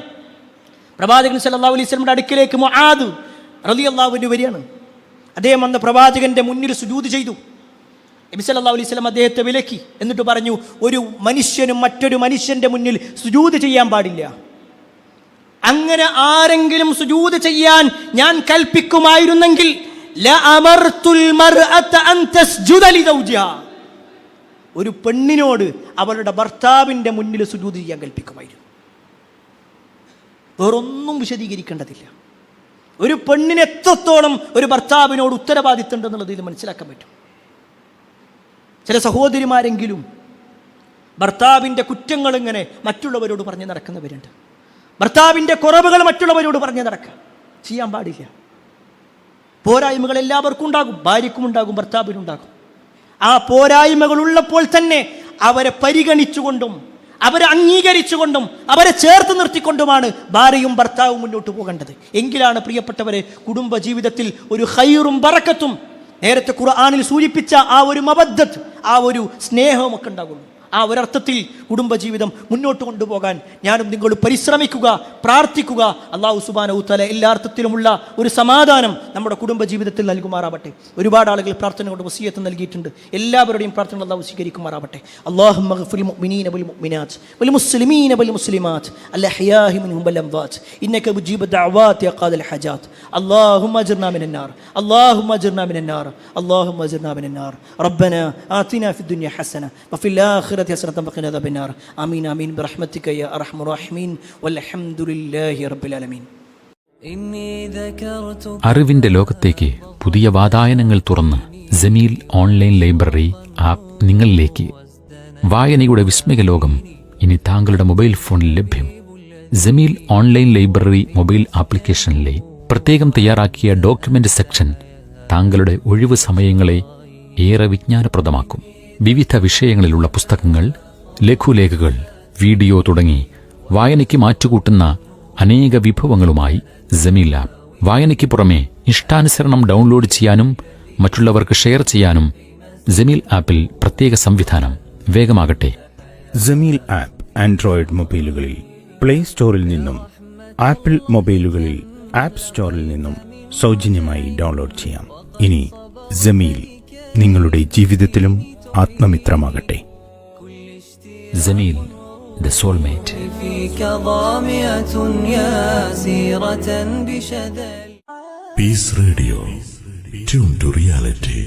പ്രവാചകൻ സല്ലല്ലാഹു അലൈഹി വസല്ലമയുടെ അടുക്കിലേക്ക് മുആദ് റളിയല്ലാഹു അൻഹു വരികയാണ്. അദ്ദേഹം വന്ന പ്രവാചകന്റെ മുന്നിൽ സുജൂദ് ചെയ്തു. നബി സല്ലല്ലാഹു അലൈഹി വസല്ലം അദ്ദേഹത്തെ വിലക്കി. എന്നിട്ട് പറഞ്ഞു, ഒരു മനുഷ്യനും മറ്റൊരു മനുഷ്യന്റെ മുന്നിൽ സുജൂദ് ചെയ്യാൻ പാടില്ല. അങ്ങനെ ആരെങ്കിലും സുജൂദ് ചെയ്യാൻ ഞാൻ കൽപ്പിക്കുമായിരുന്നെങ്കിൽ ലഅമർതുൽ മർഅത അൻ തസ്ജുദ ലിസൗജിഹാ, ഒരു പെണ്ണിനോട് അവളുടെ ഭർത്താവിൻ്റെ മുന്നിൽ സുജൂദ് ചെയ്യാൻ കൽപ്പിക്കുമായിരുന്നു. വേറൊന്നും വിശദീകരിക്കേണ്ടതില്ല. ഒരു പെണ്ണിന് എത്രത്തോളം ഒരു ഭർത്താവിനോട് ഉത്തരവാദിത്തം ഉണ്ടെന്നുള്ളത് ഇത് മനസ്സിലാക്കാൻ പറ്റും. ചില സഹോദരിമാരെങ്കിലും ഭർത്താവിൻ്റെ കുറ്റങ്ങൾ ഇങ്ങനെ മറ്റുള്ളവരോട് പറഞ്ഞ് നടക്കുന്നവരുണ്ട്. ഭർത്താവിൻ്റെ കുറവുകൾ മറ്റുള്ളവരോട് പറഞ്ഞ് നടക്കുക ചെയ്യാൻ പാടില്ല. പോരായ്മകൾ എല്ലാവർക്കും ഉണ്ടാകും, ഭാര്യയ്ക്കും ഉണ്ടാകും, ഭർത്താവിനുണ്ടാകും. ആ പോരായ്മകൾ ഉള്ളപ്പോൾ തന്നെ അവരെ പരിഗണിച്ചുകൊണ്ടും അവരെ അംഗീകരിച്ചുകൊണ്ടും അവരെ ചേർത്ത് നിർത്തിക്കൊണ്ടുമാണ് ഭാര്യയും ഭർത്താവും മുന്നോട്ട് പോകേണ്ടത്. എങ്കിലാണ് പ്രിയപ്പെട്ടവരെ കുടുംബജീവിതത്തിൽ ഒരു ഖൈറും ബറക്കത്തും, നേരത്തെ ഖുർആനിൽ സൂചിപ്പിച്ച ആ ഒരു മവദ്ദത്ത്, ആ ഒരു സ്നേഹമൊക്കെ ഉണ്ടാകുള്ളൂ. ആ ഒരർത്ഥത്തിൽ കുടുംബജീവിതം മുന്നോട്ട് കൊണ്ടുപോകാൻ ഞാനും നിങ്ങളും പരിശ്രമിക്കുക, പ്രാർത്ഥിക്കുക. അല്ലാഹു സുബ്ഹാനഹു വ തആല എല്ലാ അർത്ഥത്തിലുമുള്ള ഒരു സമാധാനം നമ്മുടെ കുടുംബജീവിതത്തിൽ നൽകുമാറാവട്ടെ. ഒരുപാട് ആളുകൾ പ്രാർത്ഥന കൊണ്ട് വസിയത്ത് നൽകിയിട്ടുണ്ട്. എല്ലാവരുടെയും പ്രാർത്ഥന അല്ലാഹു സ്വീകരിക്കുമാറാവട്ടെ. അല്ലാഹുമ്മ ഗ്ഫിർ മുഅ്മിനീന വൽ മുഅ്മിനാത്ത് വൽ മുസ്ലിമീന വൽ മുസ്ലിമാത്ത് അൽ അഹ്യാഇ മിൻഹും വൽ അംവാത്ത് ഇന്നക മുജീബു ദഅവാതി ഖാദിൽ ഹജാത്ത്. അല്ലാഹുമ്മ അജ്ർനാ മിനൻ നാർ, അല്ലാഹുമ്മ അജ്ർനാ മിനൻ നാർ, അല്ലാഹുമ്മ അജ്ർനാ മിനൻ നാർ. റബ്ബനാ ആതിനാ ഫിദ് ദുനിയ ഹസന വഫിൽ ആഖിറതി حسنة وقنا عذاب النار. آمين آمين برحمتك يا أرحم الراحمين والحمد لله رب العالمين. അറിവിന്റെ ലോകത്തേക്ക് പുതിയ വാതായനങ്ങൾ തുറന്ന് ജമീൽ ഓൺലൈൻ ലൈബ്രറി ആപ്പ് നിങ്ങളിലേക്ക്. വായനയുടെ വിസ്മയ ലോകം ഇനി താങ്കളുടെ മൊബൈൽ ഫോണിൽ ലഭ്യം. ജമീൽ ഓൺലൈൻ ലൈബ്രറി മൊബൈൽ ആപ്ലിക്കേഷനിലെ പ്രത്യേകം തയ്യാറാക്കിയ ഡോക്യുമെന്റ് സെക്ഷൻ താങ്കളുടെ ഒഴിവ് സമയങ്ങളെ ഏറെ വിജ്ഞാനപ്രദമാക്കും. വിവിധ വിഷയങ്ങളിലുള്ള പുസ്തകങ്ങൾ, ലഘുലേഖകൾ, വീഡിയോ തുടങ്ങി വായനയ്ക്ക് മാറ്റുകൂട്ടുന്ന അനേക വിഭവങ്ങളുമായി ജമീൽ ആപ്പ്. വായനയ്ക്ക് പുറമെ ഇഷ്ടാനുസരണം ഡൗൺലോഡ് ചെയ്യാനും മറ്റുള്ളവർക്ക് ഷെയർ ചെയ്യാനും ജമീൽ ആപ്പിൽ പ്രത്യേക സംവിധാനം. വേഗമാകട്ടെ. ജമീൽ ആപ്പ് ആൻഡ്രോയിഡ് മൊബൈലുകളിൽ പ്ലേ സ്റ്റോറിൽ നിന്നും ആപ്പിൾ മൊബൈലുകളിൽ ആപ്പ് സ്റ്റോറിൽ നിന്നും സൗജന്യമായി ഡൗൺലോഡ് ചെയ്യാം. ഇനി ജമീൽ നിങ്ങളുടെ ജീവിതത്തിലും ആത്മമിത്രമാകട്ടെ. Jameel the soulmate. Peace Radio, tuned to reality.